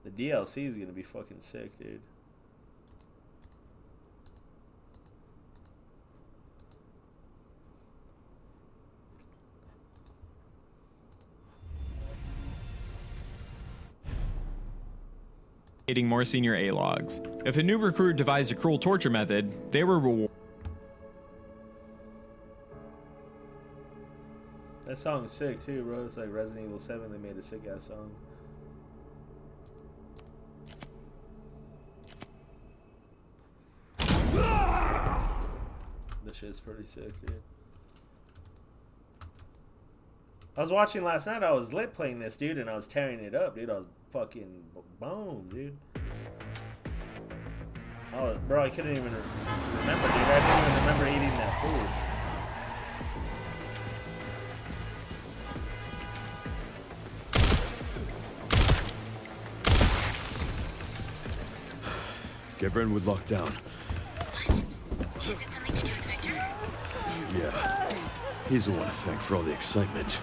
The DLC is gonna be fucking sick, dude. More senior A-logs. If a new recruit devised a cruel torture method, they were rewarded. That song's sick too, bro. It's like Resident Evil 7. They made a sick ass song. This shit's pretty sick, dude. I was watching last night. I was lit playing this, dude, and I was tearing it up, dude. I was fucking boom, dude. Oh, bro, I couldn't even remember, dude. I didn't even remember eating that food. Get Brentwood locked down. What? Is it something to do with Victor? Yeah. He's the one to thank for all the excitement.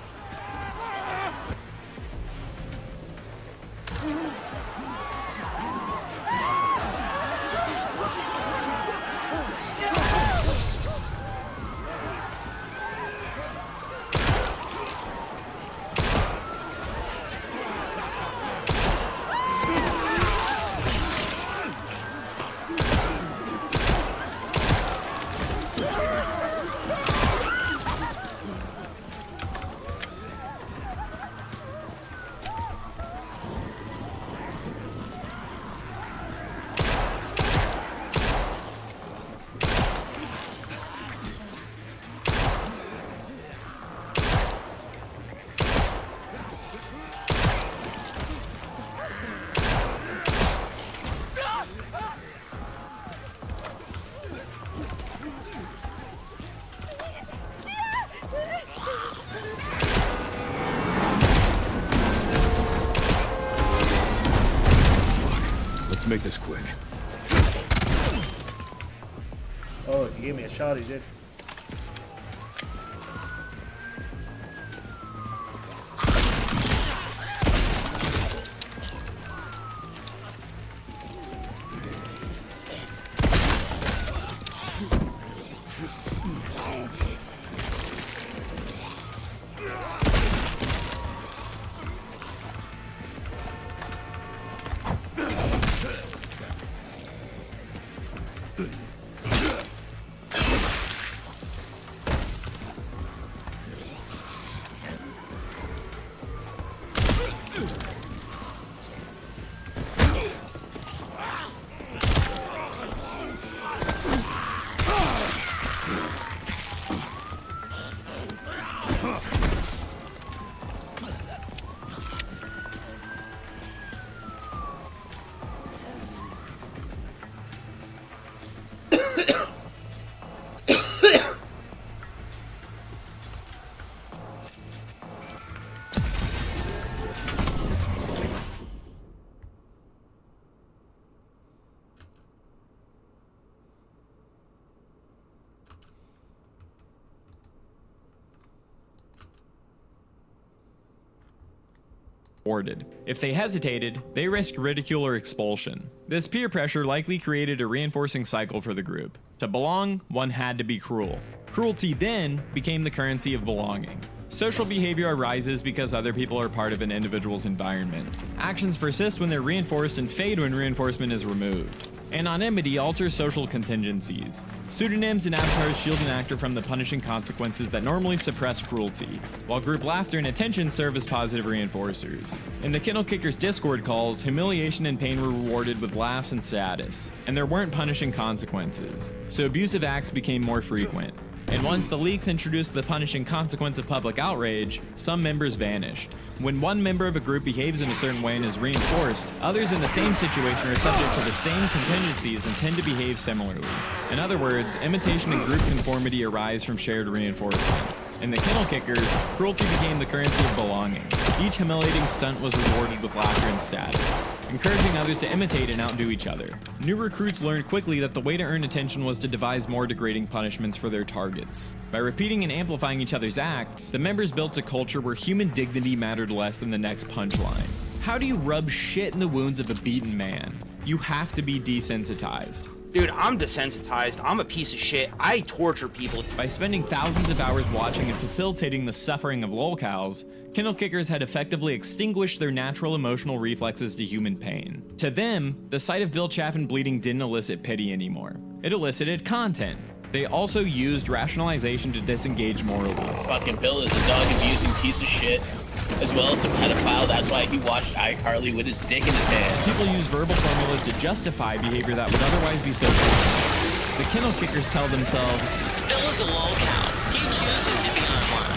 Let's make this quick. Oh, if you gave me a shot, he did. If they hesitated, they risked ridicule or expulsion. This peer pressure likely created a reinforcing cycle for the group. To belong, one had to be cruel. Cruelty then became the currency of belonging. Social behavior arises because other people are part of an individual's environment. Actions persist when they're reinforced and fade when reinforcement is removed. Anonymity alters social contingencies. Pseudonyms and avatars shield an actor from the punishing consequences that normally suppress cruelty, while group laughter and attention serve as positive reinforcers. In the Kennel Kickers Discord calls, humiliation and pain were rewarded with laughs and status, and there weren't punishing consequences, so abusive acts became more frequent. And once the leaks introduced the punishing consequence of public outrage, some members vanished. When one member of a group behaves in a certain way and is reinforced, others in the same situation are subject to the same contingencies and tend to behave similarly. In other words, imitation and group conformity arise from shared reinforcement. In the Kennel Kickers, cruelty became the currency of belonging. Each humiliating stunt was rewarded with laughter and status, encouraging others to imitate and outdo each other. New recruits learned quickly that the way to earn attention was to devise more degrading punishments for their targets. By repeating and amplifying each other's acts, the members built a culture where human dignity mattered less than the next punchline. How do you rub shit in the wounds of a beaten man? You have to be desensitized. Dude, I'm desensitized. I'm a piece of shit. I torture people. By spending thousands of hours watching and facilitating the suffering of lolcows, Kennel Kickers had effectively extinguished their natural emotional reflexes to human pain. To them, the sight of Bill Chaffin bleeding didn't elicit pity anymore. It elicited content. They also used rationalization to disengage morally. Fucking Bill is a dog-abusing piece of shit, as well as a pedophile. That's why he watched iCarly with his dick in his hand. People use verbal formulas to justify behavior that would otherwise be social. The Kennel Kickers tell themselves, Bill is a lolcow. He chooses to be online.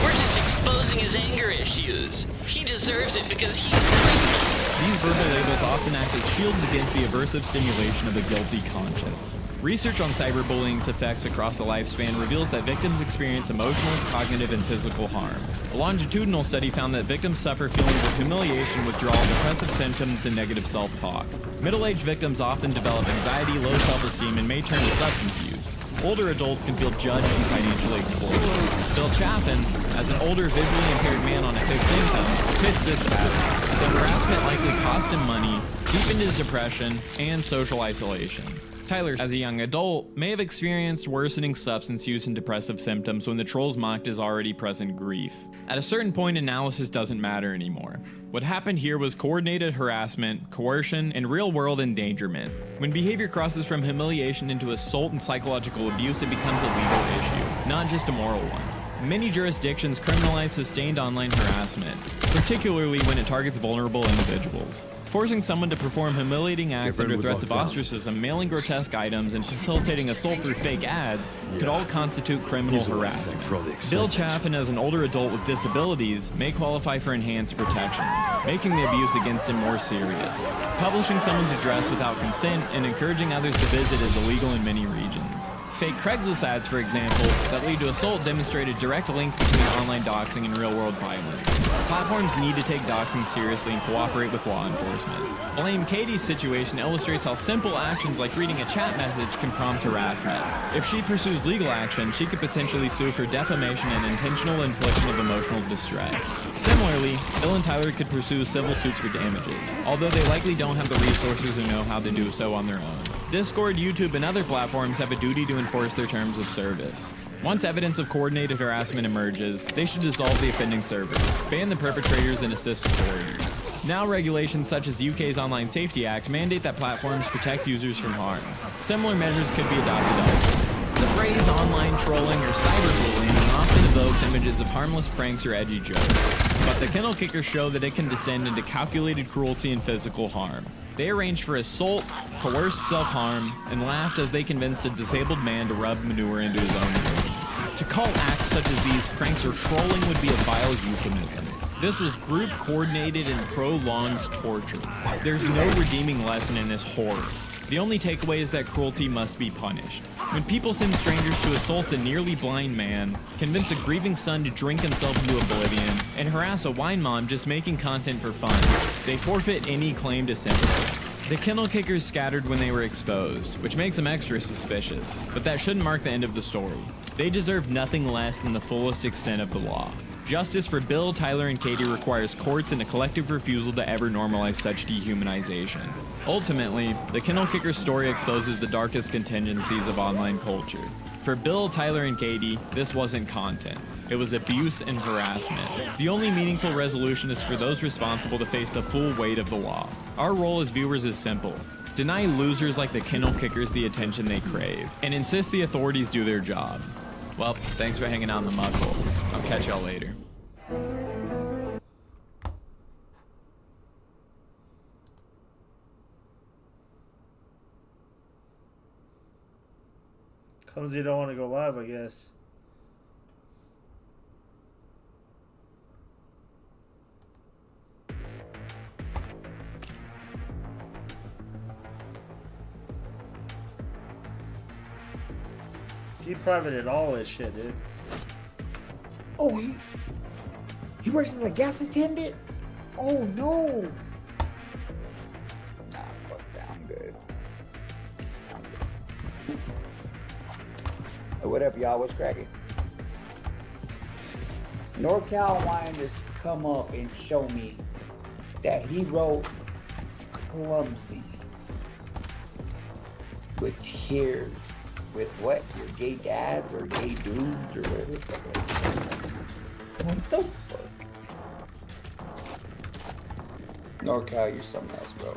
We're just exposing his anger issues. He deserves it because he's criminal. These verbal labels often act as shields against the aversive stimulation of a guilty conscience. Research on cyberbullying's effects across the lifespan reveals that victims experience emotional, cognitive, and physical harm. A longitudinal study found that victims suffer feelings of humiliation, withdrawal, depressive symptoms, and negative self-talk. Middle-aged victims often develop anxiety, low self-esteem, and may turn to substance use. Older adults can feel judged and financially exploited. Bill Chaffin, as an older visually impaired man on a fixed income, fits this pattern. The harassment likely cost him money, deepened his depression, and social isolation. Tyler, as a young adult, may have experienced worsening substance use and depressive symptoms when the trolls mocked his already present grief. At a certain point, analysis doesn't matter anymore. What happened here was coordinated harassment, coercion, and real-world endangerment. When behavior crosses from humiliation into assault and psychological abuse, it becomes a legal issue, not just a moral one. Many jurisdictions criminalize sustained online harassment, particularly when it targets vulnerable individuals. Forcing someone to perform humiliating acts under threats of ostracism, mailing grotesque items, and facilitating assault through fake ads could all constitute criminal harassment. Bill Chaffin, as an older adult with disabilities, may qualify for enhanced protections, making the abuse against him more serious. Publishing someone's address without consent and encouraging others to visit is illegal in many regions. Fake Craigslist ads, for example, that lead to assault demonstrate a direct link between online doxing and real-world violence. Platforms need to take doxing seriously and cooperate with law enforcement. Blame Katie's situation illustrates how simple actions like reading a chat message can prompt harassment. If she pursues legal action, she could potentially sue for defamation and intentional infliction of emotional distress. Similarly, Bill and Tyler could pursue civil suits for damages, although they likely don't have the resources or know how to do so on their own. Discord, YouTube, and other platforms have a duty to enforce their terms of service. Once evidence of coordinated harassment emerges, they should dissolve the offending servers, ban the perpetrators, and assist authorities. Now regulations such as UK's Online Safety Act mandate that platforms protect users from harm. Similar measures could be adopted elsewhere. The phrase online trolling or cyberbullying often evokes images of harmless pranks or edgy jokes, but the Kennel Kickers show that it can descend into calculated cruelty and physical harm. They arranged for assault, coerced self-harm, and laughed as they convinced a disabled man to rub manure into his own wounds. To call acts such as these pranks or trolling would be a vile euphemism. This was group-coordinated and prolonged torture. There's no redeeming lesson in this horror. The only takeaway is that cruelty must be punished. When people send strangers to assault a nearly blind man, convince a grieving son to drink himself into oblivion, and harass a wine mom just making content for fun, they forfeit any claim to sympathy. The Kennel Kickers scattered when they were exposed, which makes them extra suspicious, but that shouldn't mark the end of the story. They deserve nothing less than the fullest extent of the law. Justice for Bill, Tyler, and Katie requires courts and a collective refusal to ever normalize such dehumanization. Ultimately, the Kennel Kickers story exposes the darkest contingencies of online culture. For Bill, Tyler, and Katie, this wasn't content. It was abuse and harassment. The only meaningful resolution is for those responsible to face the full weight of the law. Our role as viewers is simple. Deny losers like the Kennel Kickers the attention they crave, and insist the authorities do their job. Well, thanks for hanging out in the mud hole. I'll catch y'all later. Clumsy don't want to go live, I guess. private at all this shit, dude. Oh, he works as a gas attendant? Oh, no. Nah, fuck that. I'm good. Hey, what up, y'all? What's cracking? NorCal wanted to come up and show me that he wrote clumsy with tears with what? Your gay dads or gay dudes or whatever? What the fuck? NorCal, you're something else, bro.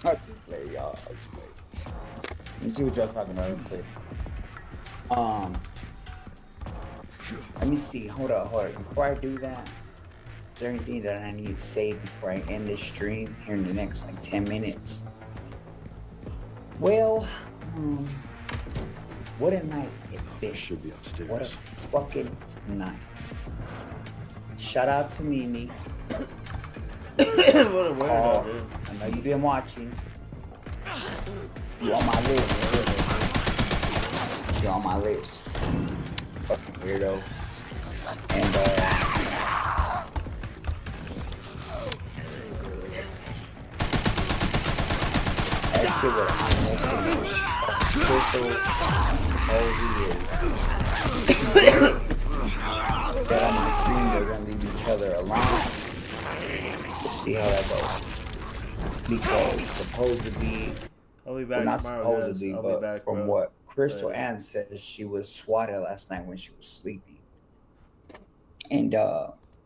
I'll just play, y'all. I'll just play. Let me see what y'all talking about real quick. Let me see. Hold up. Before I do that, is there anything that I need to say before I end this stream here in the next like 10 minutes? Well, what a night it's been. Should be upstairs. What a fucking night. Shout out to Mimi. What a weirdo, dude. I know you've been watching. You on my list. You're on my list. Fucking weirdo. And that shit was honest. Crystal that on my screen they're gonna leave each other alone. Let's see how that goes. Because supposedly, I'll be back well, not tomorrow, supposedly, guys. I'll but be back, from bro. what Crystal Later. Ann says, she was swatted last night when she was sleeping. And